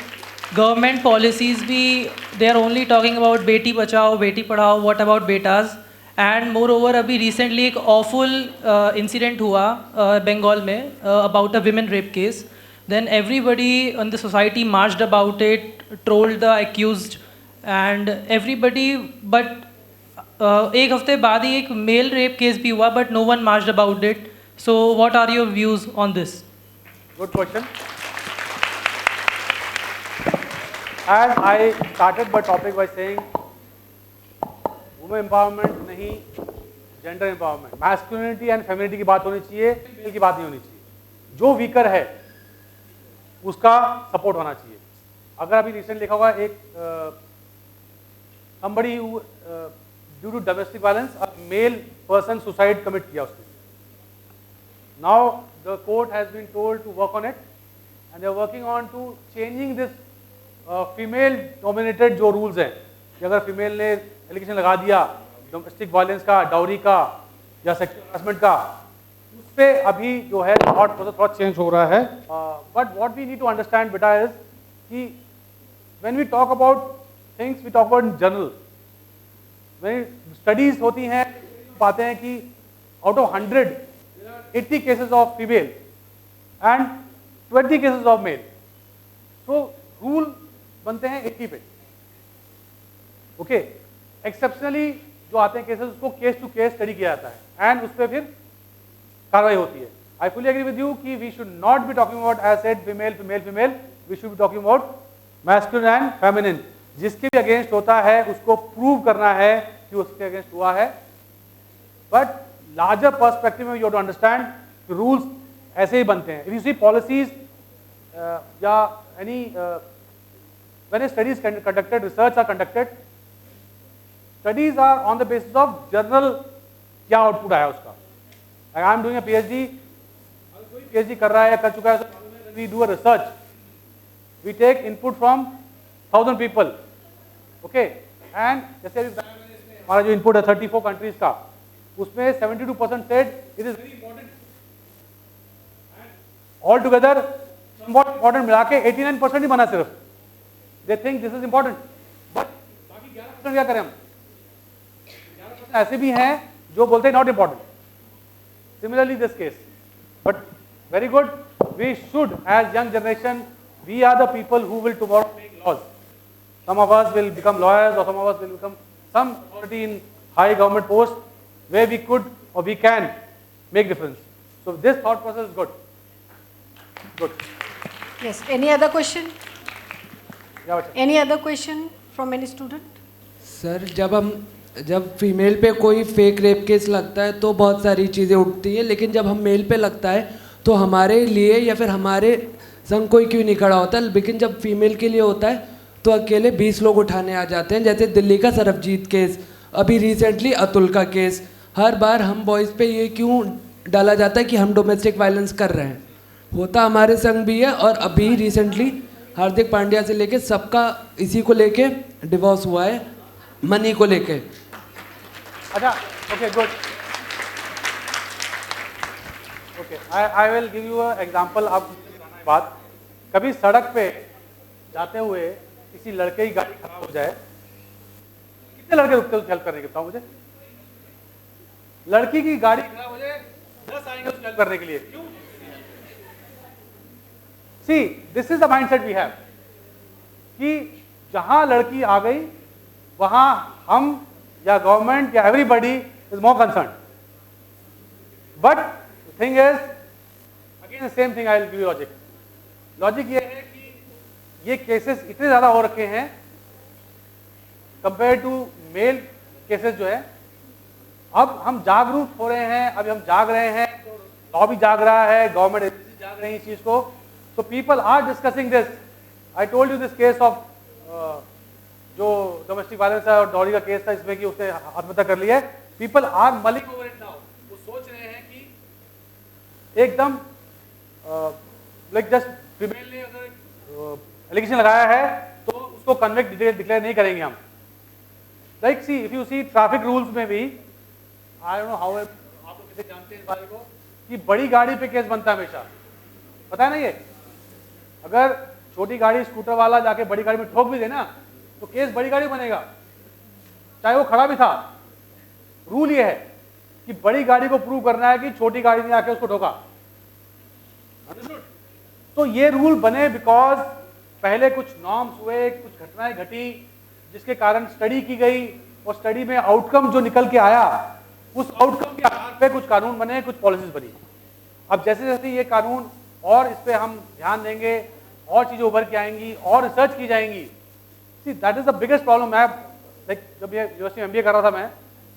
Speaker 13: गवर्नमेंट पॉलिसीज़ भी they are only talking about बेटी बचाओ बेटी पढ़ाओ, व्हाट अबाउट बेटाज। एंड मोर ओवर अभी रिसेंटली एक ऑफुल इंसिडेंट हुआ बंगाल में about a women rape case. Then everybody in the society marched about it, trolled the accused and everybody, but एक हफ्ते बाद ही एक मेल रेप केस भी हुआ but no one marched about it. So what are your views on this?
Speaker 4: Good question. As I started my topic by saying women empowerment नहीं, gender empowerment, masculinity and femininity की बात होनी चाहिए, mail की बात नहीं होनी चाहिए। जो वीकर है उसका सपोर्ट होना चाहिए। अगर अभी रिसेंट लिखा होगा एक somebody who due to domestic violence a male person suicide commit किया उसने। Now the court has been told to work on it and they are working on to changing this female dominated जो rules हैं कि अगर female ने allegation लगा दिया domestic violence का, डाउरी का या सेक्सुअल हरासमेंट का, उस पर अभी जो है थोड़ा चेंज हो रहा है। But what we need to understand बेटा इज कि when we talk about things we talk about in general. When studies होती हैं पाते हैं कि out of 100 80 cases of female and 20 cases of male. So rule बनते हैं 80 पे। ओके, एक्सेप्शनली जो आते हैं केसेस उसको केस टू केस स्टडी किया जाता है एंड उस पर फिर कार्रवाई होती है। I fully agree with you कि we should not be talking about as said female female female, we should be talking about masculine and feminine. जिसके भी अगेंस्ट होता है उसको प्रूव करना है कि उसके अगेंस्ट हुआ है। बट लार्जर पर्सपेक्टिव में you have to understand rules ऐसे ही बनते हैं। इफ यू सी पॉलिसीज या any when studies conducted, research are conducted, studies are on the basis of journal क्या आउटपुट आया उसका। I am doing a PhD, कोई पीएचडी कर रहा है या कर चुका है, we do a research, we take input from 1000 people. Okay, and जैसे अभी हमारा जो इनपुट है 34 कंट्रीज का, उसमें 72% said it is very important. All together somewhat important मिला के 89% ही बना सिर्फ। They think this is important, but बाकी 11% क्या करें हम? ऐसे भी हैं जो बोलते हैं not important. Similarly this case, but very good, we should as young generation, we are the people who will tomorrow make laws. some of us will become lawyers, or some of us will become some authority in high government post where we could or we can make difference. So this thought process is good. Good.
Speaker 12: Yes, any other question?
Speaker 4: Yeah, bachcha.
Speaker 12: Any other question from any student?
Speaker 7: Sir जब female पे कोई fake rape case लगता है तो बहुत सारी चीज़ें उठती हैं, लेकिन जब हम मेल पे लगता है तो हमारे लिए या फिर हमारे संग कोई क्यों नहीं खड़ा होता, लेकिन जब फीमेल के लिए होता है तो अकेले 20 लोग उठाने आ जाते हैं. जैसे दिल्ली का सरबजीत केस, अभी रिसेंटली अतुल का केस. हर बार हम बॉयज़ पे ये क्यों डाला जाता है कि हम डोमेस्टिक वायलेंस कर रहे हैं? होता हमारे संग भी है, और अभी रिसेंटली हार्दिक पांड्या से लेके सबका इसी को लेके डिवोर्स हुआ है, मनी को लेके.
Speaker 4: अच्छा, okay, good. Okay, I will give you a example. आप बात, कभी सड़क पे जाते हुए किसी लड़के की गाड़ी खराब हो जाए, कितने लड़के रुकते हैं हेल्प करने के? बताओ मुझे. लड़की की गाड़ी खराब हो जाए 10 आएंगे उसको हेल्प करने के लिए. क्यों? See, this is the mindset we have कि जहां लड़की आ गई वहां हम या गवर्नमेंट या everybody is more concern. But the thing is again the same thing. I will give you logic. Logic ये है कि ये केसेस इतने ज्यादा हो रखे हैं कंपेयर टू मेल केसेस जो है. अब हम जागरूक हो रहे हैं, अभी हम जाग रहे हैं, तो लॉ भी जाग रहा है, गवर्नमेंट एजेंसी जाग रही है इस चीज को. So people are discussing this. I told you this case of जो डोमेस्टिक वायलेंस है और डॉरी का केस था, इसमें कि उसने आत्महत्या कर ली है. People are mulling over it now. वो सोच रहे हैं कि एकदम लाइक जस्ट फीमेल ने अगर एलिगेशन लगाया है तो उसको कन्विक्ट डिक्लेयर नहीं करेंगे हम. Like see, if you see traffic rules में भी, आई डोंट नो हाउ, आप लोग कैसे जानते हैं इस बारे को, कि बड़ी गाड़ी पे केस बनता है हमेशा. पता है ना ये? अगर छोटी गाड़ी स्कूटर वाला जाके बड़ी गाड़ी में ठोक भी दे ना तो केस बड़ी गाड़ी बनेगा, चाहे वो खड़ा भी था. रूल ये है कि बड़ी गाड़ी को प्रूव करना है कि छोटी गाड़ी ने आके उसको ठोका. तो ये रूल बने बिकॉज पहले कुछ नॉर्म्स हुए, कुछ घटनाएं घटी जिसके कारण स्टडी की गई, और स्टडी में आउटकम जो निकल के आया, उस आउटकम के आधार पे कुछ कानून बने, कुछ पॉलिसीज बनी. अब जैसे जैसे ये कानून और इस पे हम ध्यान देंगे, और चीजें उभर के आएंगी और रिसर्च की जाएंगी. See, that is the biggest problem. मैं लाइक जब ये यूनिवर्सिटी में MBA कर रहा था मैं,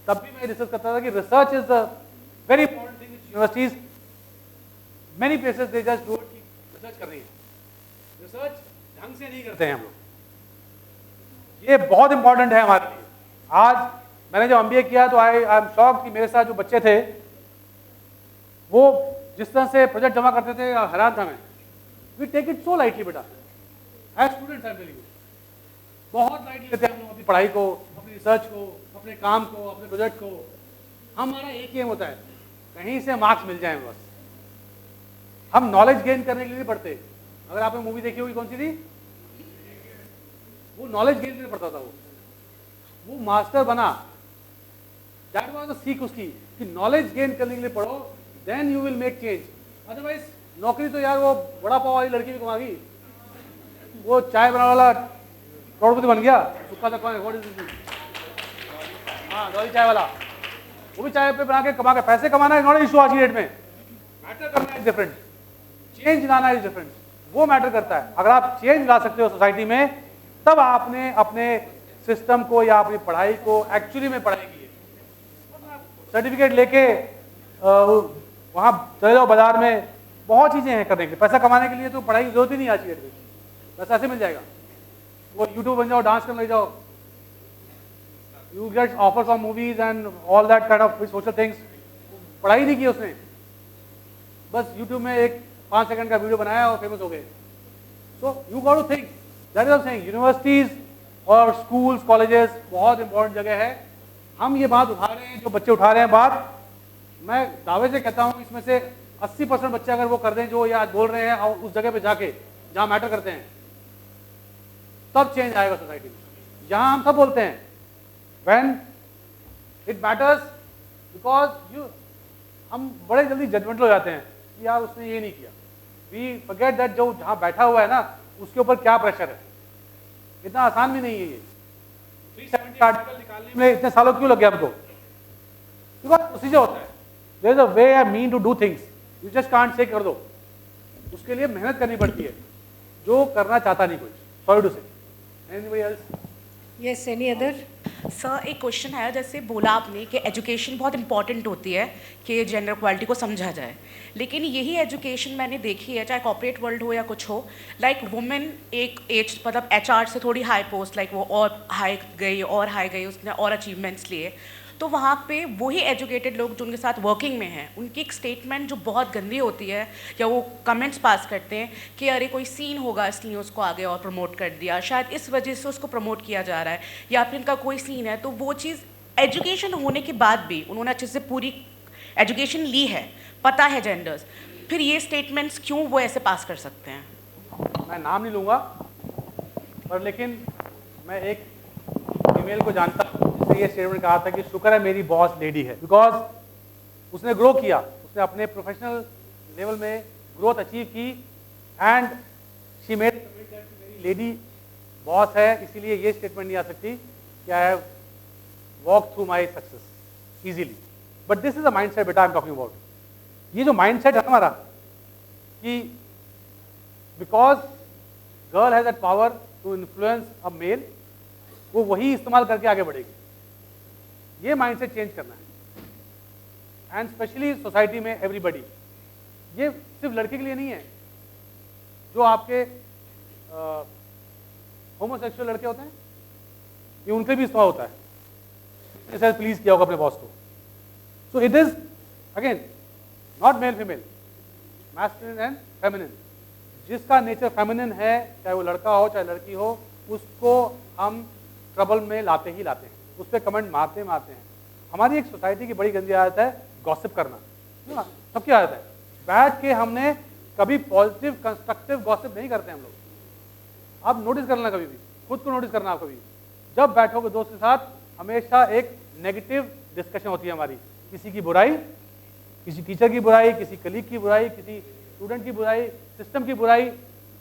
Speaker 4: तब भी मैं रिसर्च करता था कि research is the very important thing. Universities many places they just do it, research कर रही है. रिसर्च ढंग से नहीं करते हैं हम लोग. ये बहुत इंपॉर्टेंट है हमारे लिए. आज मैंने जब MBA किया तो आई एम शॉक कि मेरे साथ जो बच्चे थे वो जिस तरह से प्रोजेक्ट जमा करते थे, हैरान था मैं. We take it so lightly बेटा, as students I am telling you. बहुत लाइटली लेते हैं हम लोग अपनी पढ़ाई को, अपनी रिसर्च को, अपने काम को, अपने प्रोजेक्ट को. हमारा एक ही एम होता है, कहीं से मार्क्स मिल जाए बस. हम नॉलेज गेन करने के लिए नहीं पढ़ते. अगर आपने मूवी देखी होगी, कौन सी थी वो? नॉलेज गेन के लिए पढ़ता था वो मास्टर बना. दैट वाज द सीख उसकी कि नॉलेज गेन करने के लिए पढ़ो, then you will make change. Otherwise नौकरी तो यार वो बड़ा पाव वाली लड़की भी कमा गई, वो चाय बनाने वाला करोड़पति बन गया. सुखा तक हाँ, डॉली चाय वाला, वो भी चाय पे बना के कमा के पैसे कमाना इज नॉट इशू आज की डेट में. मैटर करना इज डिफरेंट, चेंज लाना इज डिफरेंट. वो मैटर करता है. अगर आप चेंज ला सकते हो सोसाइटी में, तब आपने अपने सिस्टम को या अपनी पढ़ाई को एक्चुअली में पढ़ाई की है. सर्टिफिकेट लेके वहाँ चले जाओ बाजार में, बहुत चीज़ें हैं करने के लिए. पैसा कमाने के लिए तो पढ़ाई की जरूरत ही नहीं आज की डेट में. पैसा ऐसे मिल जाएगा. वो यूट्यूब बन जाओ, डांस करने लग जाओ, you get offer from movies and all that kind of social things. पढ़ाई नहीं की उसने, बस यूट्यूब में एक 5 सेकंड का वीडियो बनाया और फेमस हो गए. So you got to think. That is I am saying, universities और स्कूल्स, कॉलेजेस बहुत इंपॉर्टेंट जगह है. हम ये बात उठा रहे हैं, जो बच्चे उठा रहे हैं बात, मैं दावे से कहता हूँ इसमें से 80% बच्चे अगर वो कर दें जो ये आज बोल रहे हैं, और उस जगह पे जाके जहाँ मैटर करते हैं, तब चेंज आएगा सोसाइटी में. यहाँ हम सब बोलते हैं व्हेन इट मैटर्स, बिकॉज हम बड़े जल्दी जजमेंटल हो जाते हैं कि यार उसने ये नहीं किया. वी फॉरगेट दैट जो जहाँ बैठा हुआ है ना, उसके ऊपर क्या प्रेशर है. इतना आसान भी नहीं है ये। 370 आर्टिकल निकालने में इतने सालों क्यों लग गया हमको? बिकॉज प्रोसीजर होता है, there is a way I mean to do things, you just can't say कर दो, उसके लिए मेहनत करनी पड़ती है जो करना चाहता नहीं कोई। सॉरी टू से। Anybody else?
Speaker 12: Yes, any other?
Speaker 10: Sir एक क्वेश्चन है, जैसे बोला आपने कि एजुकेशन बहुत इंपॉर्टेंट होती है कि जेंडर इक्वालिटी को समझा जाए, लेकिन यही एजुकेशन मैंने देखी है चाहे कॉर्पोरेट वर्ल्ड हो या कुछ हो, लाइक वुमेन एक एज मतलब HR से थोड़ी हाई पोस्ट, लाइक वो और हाई गई उसने और अचीवमेंट्स लिए, तो वहाँ पे वही एजुकेटेड लोग जो उनके साथ वर्किंग में हैं, उनकी एक स्टेटमेंट जो बहुत गंदी होती है, या वो कमेंट्स पास करते हैं कि अरे कोई सीन होगा इसलिए उसको आगे और प्रमोट कर दिया, शायद इस वजह से उसको प्रमोट किया जा रहा है, या फिर इनका कोई सीन है, तो वो चीज़ एजुकेशन होने के बाद भी उन्होंने अच्छे से पूरी एजुकेशन ली है, पता है जेंडर्स, फिर ये स्टेटमेंट्स क्यों वो ऐसे पास कर सकते हैं?
Speaker 4: मैं नाम नहीं लूँगा, पर लेकिन मैं एक फीमेल को जानता हूँ जिसने ये स्टेटमेंट कहा था कि शुक्र है मेरी बॉस लेडी है, बिकॉज उसने ग्रो किया, उसने अपने प्रोफेशनल लेवल में ग्रोथ अचीव की, एंड शी मेड मेरी लेडी बॉस है, इसीलिए ये स्टेटमेंट नहीं आ सकती कि I have walk through my success easily. But this is a mind set बेटा आई एम टॉकिंग अबाउट। ये जो माइंड सेट है हमारा कि because girl has that power to influence a male, वो वही इस्तेमाल करके आगे बढ़ेगी। ये माइंडसेट चेंज करना है, एंड स्पेशली सोसाइटी में एवरीबडी। ये सिर्फ लड़के के लिए नहीं है, जो आपके होमोसेक्सुअल लड़के होते हैं ये उनके भी इस्तेमाल होता है, जैसे प्लीज किया होगा अपने बॉस को। So it is again not male female, masculine and feminine. जिसका नेचर फेमिनिन है, चाहे वो लड़का हो चाहे लड़की हो, उसको हम ट्रबल में लाते ही लाते हैं, उस पर कमेंट मारते हैं। हमारी एक सोसाइटी की बड़ी गंदी आदत है गॉसिप करना। सबकी आदत है, बैठ के हमने कभी पॉजिटिव कंस्ट्रक्टिव गॉसिप नहीं करते हम लोग। आप नोटिस करना, कभी भी खुद को नोटिस करना, आप कभी जब बैठोगे दोस्त के साथ हमेशा एक नेगेटिव डिस्कशन होती है हमारी, किसी की बुराई, किसी टीचर की बुराई, किसी कलीग की बुराई, किसी स्टूडेंट की बुराई, सिस्टम की बुराई।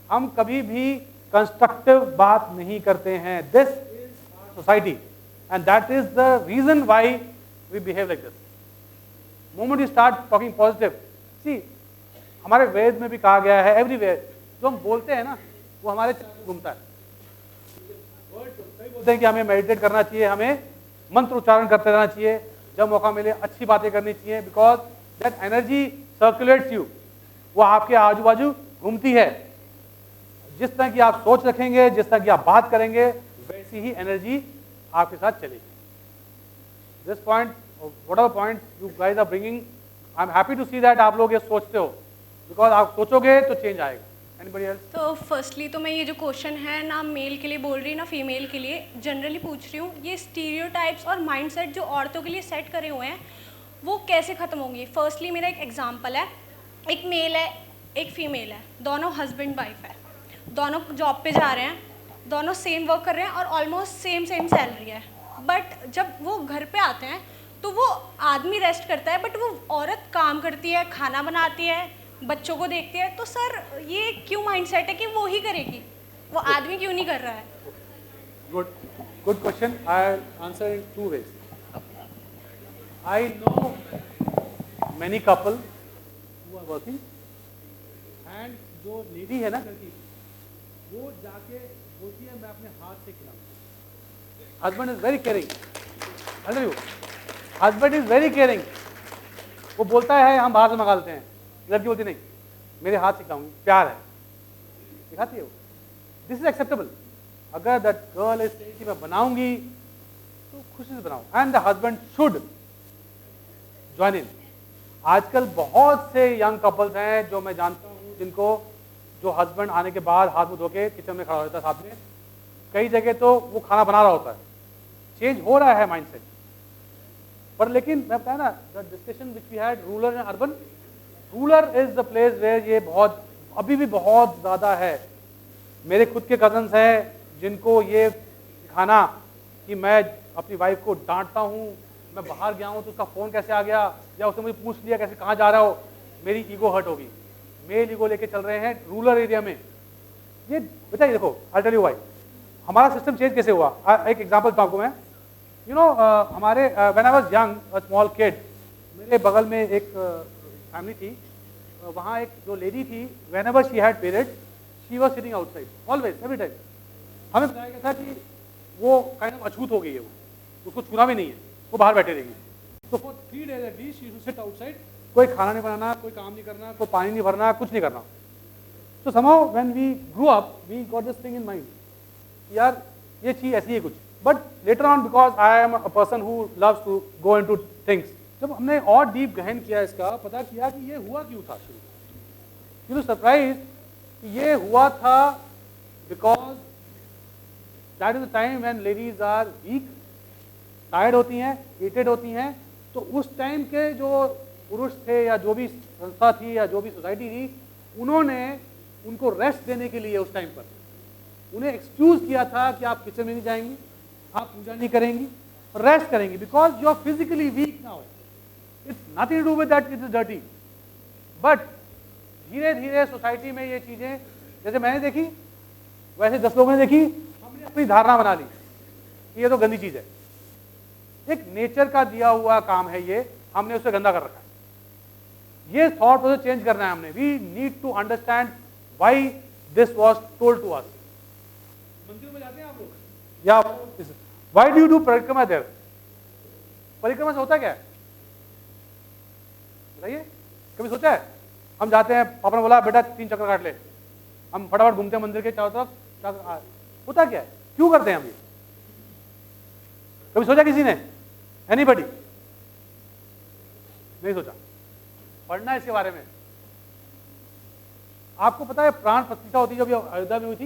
Speaker 4: हम कभी भी कंस्ट्रक्टिव बात नहीं करते हैं। This society, and that is the reason why we behave like this. Moment you start talking positive, see, हमारे वेद में भी कहा गया है, everywhere जो हम बोलते हैं ना वो हमारे घूमता है। बोलते हैं कि हमें मेडिटेट करना चाहिए, हमें मंत्र उच्चारण करते रहना चाहिए, जब मौका मिले अच्छी बातें करनी चाहिए, because that energy circulates you, वो आपके आजू बाजू घूमती है। जिस तरह की आप सोच रखेंगे, जिस तरह की आप बात करेंगे, वैसी ही एनर्जी आपके साथ चलेगी। This point, whatever point you guys are bringing, I am happy to see that आप लोग ये सोचते हो, बिकॉज आप सोचोगे तो चेंज आएगा। Anybody else?
Speaker 11: तो फर्स्टली तो मैं ये जो क्वेश्चन है ना मेल के लिए बोल रही ना फीमेल के लिए, जनरली पूछ रही हूँ, ये स्टीरियोटाइप्स और माइंडसेट जो औरतों के लिए सेट करे हुए हैं वो कैसे ख़त्म होंगी? फर्स्टली मेरा एक एग्जांपल है, एक मेल है एक फीमेल है, दोनों हस्बैंड वाइफ है, दोनों जॉब पे जा रहे हैं, दोनों सेम वर्क कर रहे हैं और ऑलमोस्ट सेम सैलरी है, बट जब वो घर पे आते हैं तो वो आदमी रेस्ट करता है बट वो औरत काम करती है, खाना बनाती है, बच्चों को देखती है। तो सर ये क्यों माइंडसेट है कि वो ही करेगी, वो आदमी क्यों नहीं कर रहा है?
Speaker 4: Good question. I answer in two ways. I know many couple who are working, and जो लेडी है ना घर की, वो जाके बोलती है मैं अपने हाथ से खिलाऊंगी। Husband is very caring, husband is very caring, वो बोलता है हम बाहर से मंगा लेते हैं, लड़की बोलती नहीं मेरे हाथ से खिलाऊंगी, प्यार है, दिखाती है वो। This is acceptable. अगर दैट गर्ल इज सेइंग कि मैं बनाऊंगी तो खुशी से बनाऊं, and the husband should join in. आजकल बहुत से यंग कपल्स हैं जो मैं जानता हूँ जिनको, जो हस्बैंड आने के बाद हाथ मुंह धो के किचन में खड़ा होता है साथ में, कई जगह तो वो खाना बना रहा होता है। चेंज हो रहा है माइंडसेट, पर लेकिन मैं बताया ना the discussion which we had rural and urban, rural is the place where ये बहुत अभी भी बहुत ज़्यादा है। मेरे खुद के कजन्स हैं जिनको ये सिखाना कि मैं अपनी वाइफ को डांटता हूँ, मैं बाहर गया हूँ तो उसका फ़ोन कैसे आ गया, या उसने मुझे पूछ लिया कैसे कहाँ जा रहा हो, मेरी ईगो हर्ट होगी। मेल ईगो लेके चल रहे हैं रूरल एरिया में। ये बेटा ये देखो, आई टेल यू व्हाई। हमारा सिस्टम चेंज कैसे हुआ, एक एग्जांपल तो आपको मैं, हमारे when I was young a small kid, मेरे बगल में एक फैमिली थी, वहाँ एक जो लेडी थी, when ever she had period she was sitting outside always every time. हमें बताया गया था कि वो काइंड ऑफ अछूत हो गई है, वो उसको छूना भी नहीं है, वो बाहर बैठे रहेगी। तो for 3 days at least she should seat outside, कोई खाना नहीं बनाना, कोई काम नहीं करना, कोई पानी नहीं भरना, कुछ नहीं करना। तो somehow when we grew up we got this thing in mind, यार ये चीज़ ऐसी है कुछ। But later on because I am a person who loves to go into things, जब हमने और डीप गहन किया इसका, पता किया कि ये हुआ क्यों था। यू नो सरप्राइज, ये हुआ था because that is the time when ladies are weak, tired होती हैं, इरिटेड होती हैं। तो उस टाइम के जो पुरुष थे या जो भी संस्था थी या जो भी सोसाइटी थी, उन्होंने उनको रेस्ट देने के लिए उस टाइम पर उन्हें एक्सक्यूज किया था कि आप किचन में नहीं जाएंगी, आप पूजा नहीं करेंगी, रेस्ट करेंगी, because you are physically weak now. It's nothing to do with that it is dirty. But धीरे धीरे सोसाइटी में ये चीज़ें जैसे मैंने देखी वैसे 10 लोगों ने देखी, हमने अपनी धारणा बना ली कि ये तो गंदी चीज़ है। एक नेचर का दिया हुआ काम है ये, हमने उसे गंदा कर रखा है। ये थॉट प्रोसेस चेंज करना है हमने। We need to understand why this was told to us. मंदिर में जाते हैं आप लोग, या why do you do parikrama there? परिक्रमा से होता क्या है बताइए, कभी सोचा है? हम जाते हैं, पापा ने बोला बेटा 3 चक्कर काट ले, हम फटाफट घूमते हैं मंदिर के चारों तरफ। होता क्या है, क्यों करते हैं हम ये? कभी सोचा किसी ने? एनीबॉडी? नहीं सोचा। पढ़ना है इसके बारे में। आपको पता है प्राण प्रतिष्ठा होती है, जब अयोध्या में हुई थी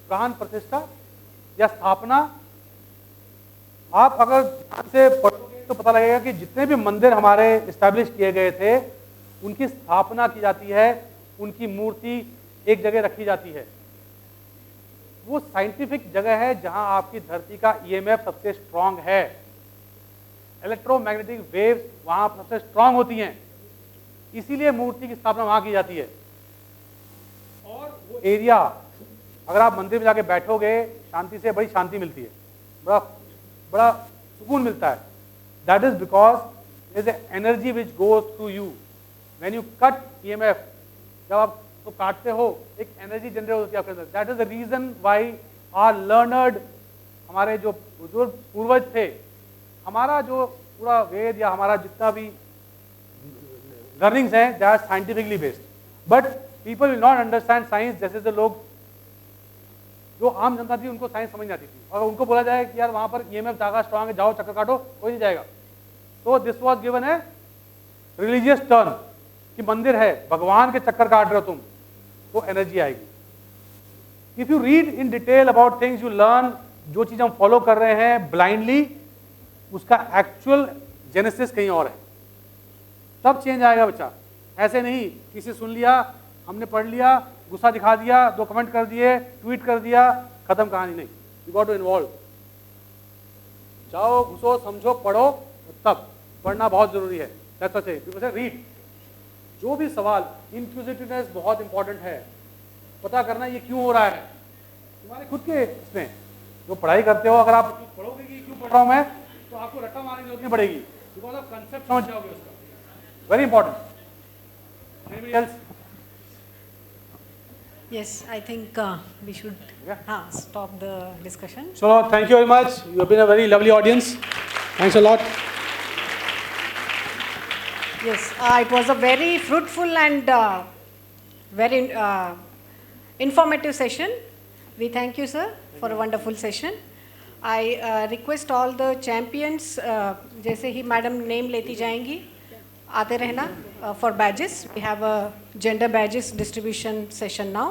Speaker 4: प्राण प्रतिष्ठा या स्थापना, आप अगर ध्यान से पढ़ोगे तो पता लगेगा कि जितने भी मंदिर हमारे इस्टेब्लिश किए गए थे उनकी स्थापना की जाती है, उनकी मूर्ति एक जगह रखी जाती है। वो साइंटिफिक जगह है जहां आपकी धरती का ईएमएफ सबसे स्ट्रांग है, इलेक्ट्रोमैग्नेटिक वेव्स वहां सबसे स्ट्रांग होती हैं, इसीलिए मूर्ति की स्थापना वहां की जाती है। और वो एरिया अगर आप मंदिर में जाके बैठोगे शांति से, बड़ी शांति मिलती है, बड़ा सुकून मिलता है। That is because there is a energy which goes through you when you cut EMF. जब आप तो काटते हो एक एनर्जी जनरेट होती है आपके अंदर। That is the reason why are learned, हमारे जो बुजुर्ग पूर्वज थे, हमारा जो पूरा वेद या हमारा जितना भी लर्निंग्स हैं they are scientifically based. But people will not understand science. जैसे जो लोग, जो आम जनता थी उनको साइंस समझ नहीं आती थी, और उनको बोला जाए कि यार वहाँ पर ईएमएफ जागा स्ट्रांग है, जाओ चक्कर काटो, कोई नहीं जाएगा। तो दिस वाज गिवन है रिलीजियस टर्म कि मंदिर है, भगवान के चक्कर काट रहे हो तुम, तो एनर्जी आएगी। If you read in detail about things, you learn जो चीज़ हम फॉलो कर रहे हैं ब्लाइंडली, उसका एक्चुअल जेनेसिस कहीं और है, तब चेंज आएगा बच्चा। ऐसे नहीं किसी सुन लिया, हमने पढ़ लिया, गुस्सा दिखा दिया, 2 कमेंट कर दिए, ट्वीट कर दिया, खत्म कहानी। नहीं, यू गॉट टू इन्वॉल्व। जाओ, घुसो, समझो, पढ़ो, तब पढ़ना बहुत जरूरी है। दैट्स व्हाट पीपल से रीड। जो भी सवाल, इंक्विजिटिवनेस बहुत इंपॉर्टेंट है, पता करना ये क्यों हो रहा है तुम्हारे खुद के इसमें। जो पढ़ाई करते हो, अगर आप पढ़ोगे कि क्यों पढ़ रहा हूँ मैं, तो आपको रट्टा मारने की जरूरत नहीं पड़ेगी, बिकॉज आप कंसेप्ट समझ जाओगे उसका। Very important. Anybody else?
Speaker 12: Yes, I think we should stop the discussion.
Speaker 4: So, thank you very much. You have been a very lovely audience. Thanks a lot.
Speaker 12: Yes, it was a very fruitful and very informative session. We thank you, sir, for a wonderful session. I request all the champions, जैसे ही madam name लेती जाएंगी, आते रहना for badges. We have a gender badges distribution session now.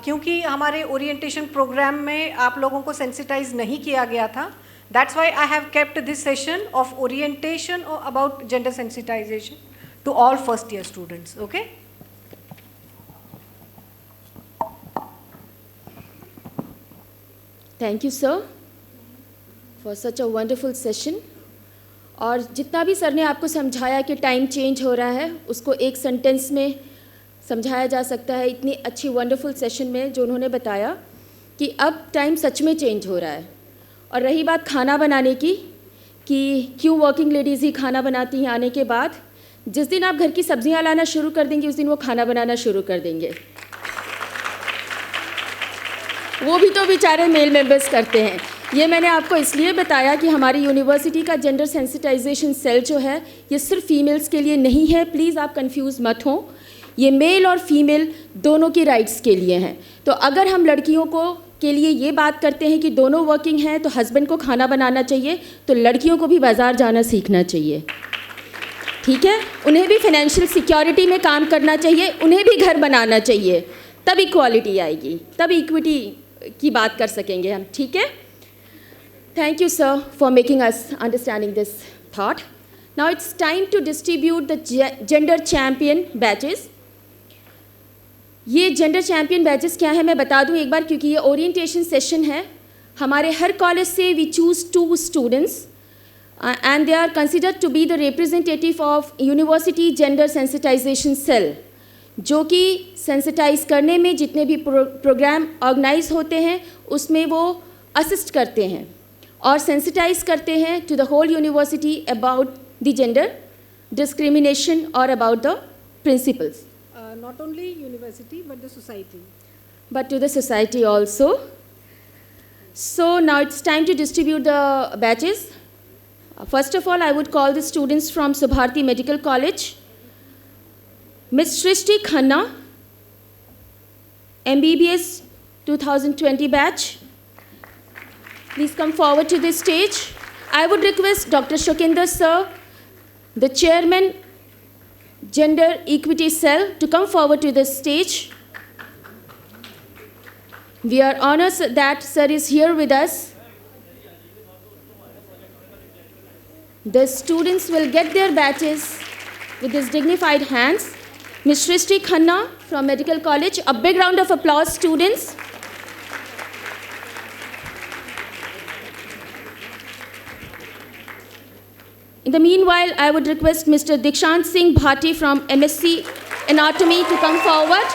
Speaker 12: क्योंकि हमारे orientation programme में आप लोगों को सेंसिटाइज नहीं किया गया था, that's why I have kept this session of orientation about gender sensitization to all first year students. Okay?
Speaker 1: Thank you, sir, for such a wonderful session. और जितना भी सर ने आपको समझाया कि टाइम चेंज हो रहा है, उसको एक सेंटेंस में समझाया जा सकता है इतनी अच्छी वंडरफुल सेशन में जो उन्होंने बताया कि अब टाइम सच में चेंज हो रहा है। और रही बात खाना बनाने की कि क्यों वर्किंग लेडीज़ ही खाना बनाती हैं आने के बाद, जिस दिन आप घर की सब्जियां लाना शुरू कर देंगे उस दिन वो खाना बनाना शुरू कर देंगे। वो भी तो बेचारे मेल मेंबर्स करते हैं। ये मैंने आपको इसलिए बताया कि हमारी यूनिवर्सिटी का जेंडर सेंसिटाइजेशन सेल जो है ये सिर्फ फीमेल्स के लिए नहीं है, प्लीज़ आप कंफ्यूज मत हो, ये मेल और फीमेल दोनों की राइट्स के लिए हैं। तो अगर हम लड़कियों को के लिए ये बात करते हैं कि दोनों वर्किंग हैं तो हस्बैंड को खाना बनाना चाहिए, तो लड़कियों को भी बाज़ार जाना सीखना चाहिए, ठीक है? उन्हें भी फाइनेंशियल सिक्योरिटी में काम करना चाहिए, उन्हें भी घर बनाना चाहिए, तब इक्वालिटी आएगी, तब इक्विटी की बात कर सकेंगे हम, ठीक है? Thank you, sir, for making us understanding this thought. Now it's time to distribute the gender champion badges. ये जेंडर चैम्पियन बैचेस क्या है मैं बता दूं एक बार, क्योंकि ये ओरिएंटेशन सेशन है। हमारे हर कॉलेज से we choose 2 students and they are considered to be the representative of university gender sensitization cell, जो कि सेंसिटाइज करने में जितने भी प्रोग्राम ऑर्गेनाइज होते हैं उसमें वो असिस्ट करते हैं और सेंसिटाइज करते हैं to the whole university about the gender discrimination और about the principles.
Speaker 12: Not only university but the society.
Speaker 1: But to the society also. So now it's time to distribute the badges. First of all, I would call the students from Subharti Medical College. Ms. Shrishti Khanna, MBBS 2020 batch. Please come forward to the stage. I would request Dr. Shokinder sir, the chairman, Gender Equity Cell, to come forward to the stage. We are honored that sir is here with us. The students will get their badges with his dignified hands. Ms. Shrishti Khanna from Medical College. A big round of applause, students. In the meanwhile, I would request Mr. Dikshant Singh Bhati from MSc Anatomy to come forward.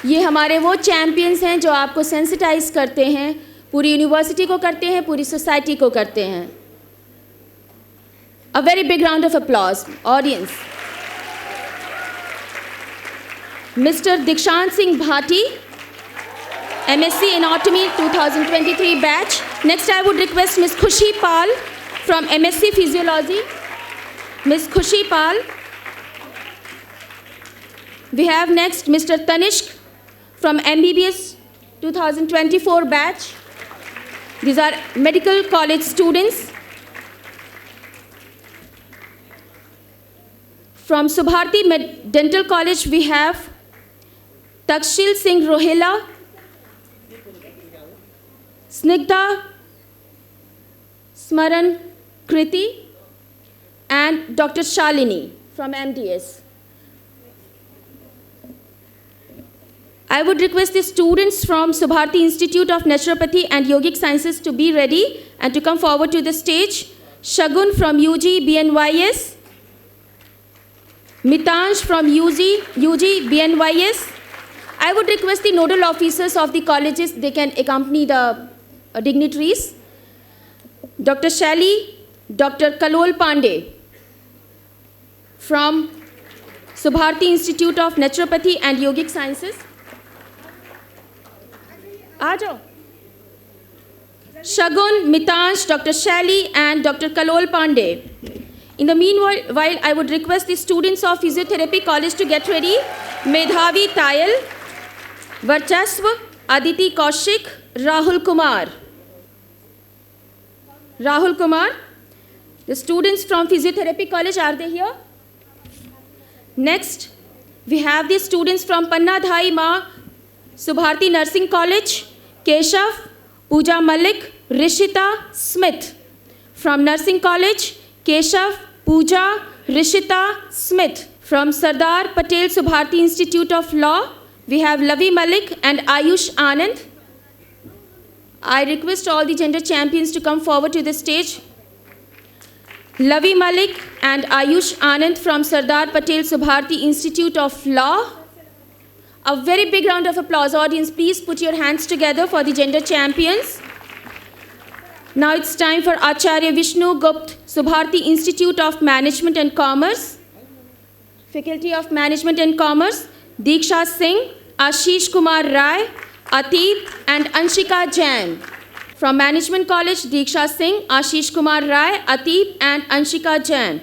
Speaker 1: ये हमारे वो champions हैं जो आपको sensitize करते हैं, पूरी university को करते हैं, पूरी सोसाइटी को करते हैं। A very big round of applause, audience. Mr. Dikshant Singh Bhati, MSc Anatomy 2023 batch. Next, I would request Ms. Khushi Pal from MSc Physiology. Ms. Khushi Pal. We have next Mr. Tanishq from MBBS 2024 batch. These are medical college students. From Subharti Dental College, we have Takshil Singh Rohela, Snigdha Smaran Kriti, and Dr. Shalini from MDS. I would request the students from Subharti Institute of Naturopathy and Yogic Sciences to be ready and to come forward to the stage. Shagun from UG BNYS, Mitansh from UG BNYS. I would request the nodal officers of the colleges, they can accompany the dignitaries. Dr. Shali, Dr. Kalol Pandey from Subharti Institute of Naturopathy and Yogic Sciences. आ जाओ। Shagun, Mitansh, Dr. Shali, and Dr. Kalol Pandey. In the meanwhile, I would request the students of Physiotherapy College to get ready. Medhavi Tayal, Varchasva, Aditi Kaushik, Rahul Kumar. Rahul Kumar. The students from Physiotherapy College, are they here? Next, we have the students from Panna Dhai Ma Subharti Nursing College, Keshav, Pooja Malik, Rishita Smith. From Nursing College, Keshav, Pooja, Rishita Smith. From Sardar Patel Subharti Institute of Law, we have Lavi Malik and Ayush Anand. I request all the gender champions to come forward to the stage. Lavi Malik and Ayush Anand from Sardar Patel Subharti Institute of Law. A very big round of applause. Audience, please put your hands together for the gender champions. Now it's time for Acharya Vishnu Gupta, Subharti Institute of Management and Commerce. Faculty of Management and Commerce, Diksha Singh, Ashish Kumar Rai, Ateep and Anshika Jain. From Management College, Diksha Singh, Ashish Kumar Rai, Ateep and Anshika Jain.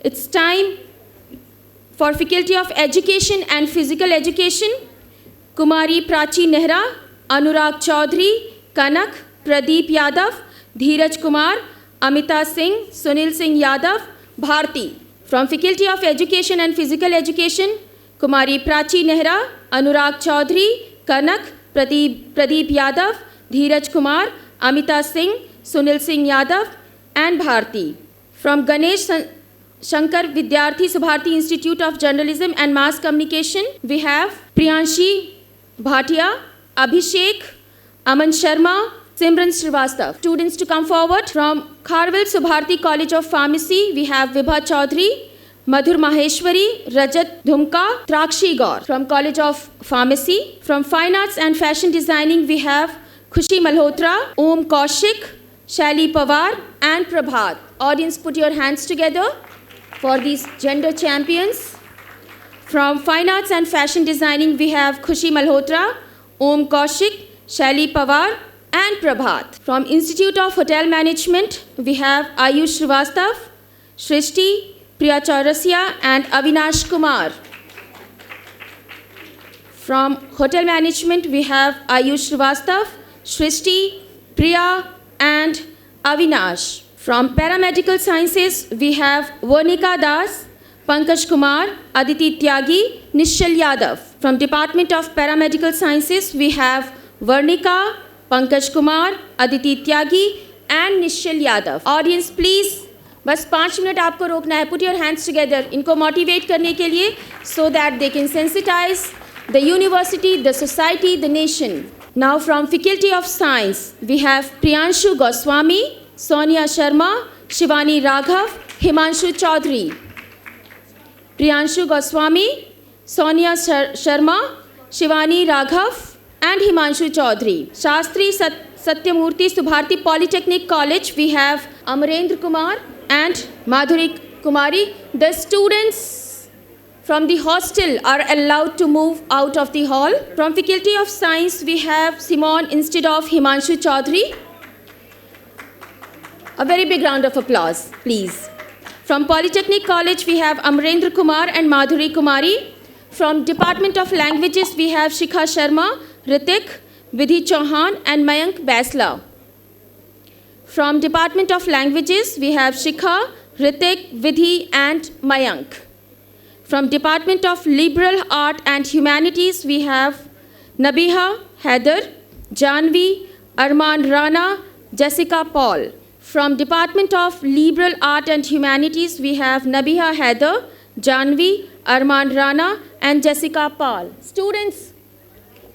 Speaker 1: It's time for Faculty of Education and Physical Education, Kumari Prachi Nehra, Anurag Chaudhary, Kanak, Pradeep Yadav, Dheeraj Kumar, Amita Singh, Sunil Singh Yadav, Bharti. From Faculty of Education and Physical Education, Kumari Prachi Nehra, Anurag Chaudhary, Kanak, Pradeep Yadav, Dheeraj Kumar, Amita Singh, Sunil Singh Yadav and Bharti. From Ganesh Shankar Vidyarthi Subharti Institute of Journalism and Mass Communication, we have Priyanshi Bhatia, Abhishek, Aman Sharma, Simran Srivastav. Students to come forward. From Kharwal Subharti College of Pharmacy, we have Vibha Chaudhary, Madhur Maheshwari, Rajat Dhumka, Trakshi Gaur. From College of Pharmacy. From Fine Arts and Fashion Designing, we have Khushi Malhotra, Om Kaushik, Shaili Pawar and Prabhat. Audience, put your hands together for these gender champions. From Fine Arts and Fashion Designing, we have Khushi Malhotra, Om Kaushik, Shaili Pawar and Prabhat. From Institute of Hotel Management, we have Ayush Srivastav, Shrishti, Priya Chaurasia and Avinash Kumar. From Hotel Management, we have Ayush Srivastav, Shrishti, Priya and Avinash. From Paramedical Sciences, we have Varnika Das, Pankaj Kumar, Aditi Tyagi, Nishal Yadav. From Department of Paramedical Sciences, we have Varnika, Pankaj Kumar, Aditi Tyagi and Nishal Yadav. Audience, please, बस 5 minute आपको रोकना है. Put your hands together. इनको motivate करने के लिए so that they can sensitize the university, the society, the nation. Now from Faculty of Science, we have Priyanshu Goswami, Sonia Sharma, Shivani Raghav, Himanshu Chaudhary. Priyanshu Goswami, Sonia Sharma, Shivani Raghav and Himanshu Chaudhary. Shastri Satyamurthy Subharti Polytechnic College, we have Amarendra Kumar and Madhuri Kumari. The students from the hostel are allowed to move out of the hall. From Faculty of Science, we have Simon instead of Himanshu Chaudhary. A very big round of applause, please. From Polytechnic College, we have Amarendra Kumar and Madhuri Kumari. From Department of Languages, we have Shikha Sharma, Ritik, Vidhi Chauhan and Mayank Basla. From Department of Languages, we have Shikha, Ritik, Vidhi and Mayank. From Department of Liberal Art and Humanities, we have Nabiha, Heather, Janvi, Arman Rana, Jessica Paul. From Department of Liberal Art and Humanities, we have Nabiha Heather, Janvi, Arman Rana and Jessica Paul. Students,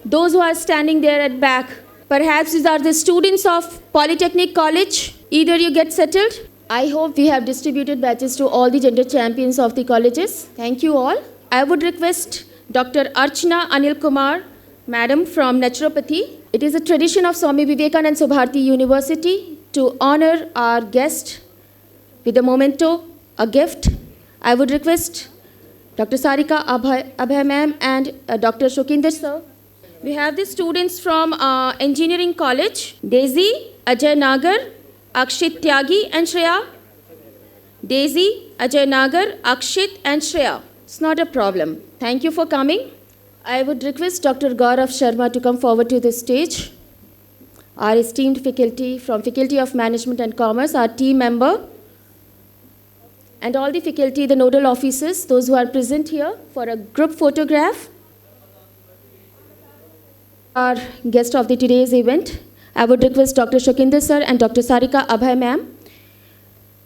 Speaker 1: those who are standing there at back, perhaps these are the students of Polytechnic College. Either you get settled. I hope we have distributed badges to all the gender champions of the colleges. Thank you all. I would request Dr. Archana Anil Kumar, Madam from Naturopathy. It is a tradition of Swami Vivekananda Subharti University to honor our guest with a memento, a gift. I would request Dr. Sarika Abhay ma'am and Dr. Shokinder sir. We have the students from Engineering College, Daisy, Ajay Nagar, Akshit Tyagi and Shreya. Daisy, Ajay Nagar, Akshit and Shreya. It's not a problem. Thank you for coming. I would request Dr. Gaurav Sharma to come forward to the stage. Our esteemed faculty from Faculty of Management and Commerce, our team member, and all the faculty, the nodal officers, those who are present here for a group photograph. Our guest of the today's event, I would request Dr. Shokinder sir and Dr. Sarika Abhay ma'am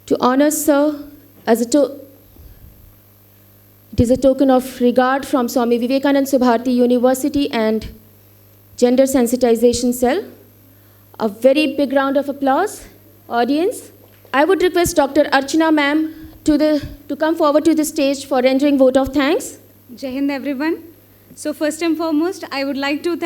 Speaker 1: to honor sir as it is a token of regard from Swami Vivekananda Subharti University and Gender Sensitization Cell. A very big round of applause, audience. I would request Dr. Archana ma'am to come forward to the stage for rendering vote of thanks.
Speaker 14: Jai Hind everyone. So first and foremost, I would like to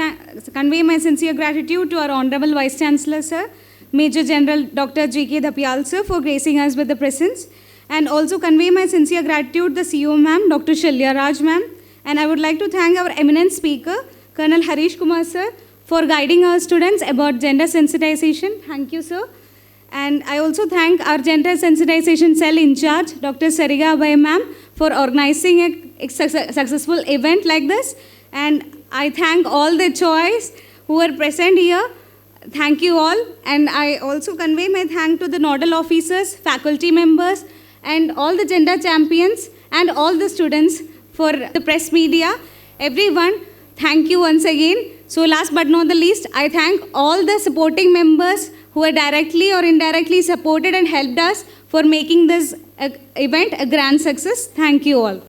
Speaker 14: convey my sincere gratitude to our Honorable Vice Chancellor Sir, Major General Dr. J.K. Dhapial Sir for gracing us with the presence, and also convey my sincere gratitude to the CEO ma'am, Dr. Shalya Raj ma'am, and I would like to thank our eminent speaker, Colonel Harish Kumar Sir, for guiding our students about gender sensitization. Thank you, sir. And I also thank our gender sensitization cell in charge, Dr. Sariga Abhay ma'am, for organizing a successful event like this. And I thank all the choice who are present here. Thank you all. And I also convey my thanks to the nodal officers, faculty members, and all the gender champions, and all the students for the press media. Everyone, thank you once again. So last but not the least, I thank all the supporting members who are directly or indirectly supported and helped us for making this event a grand success. Thank you all.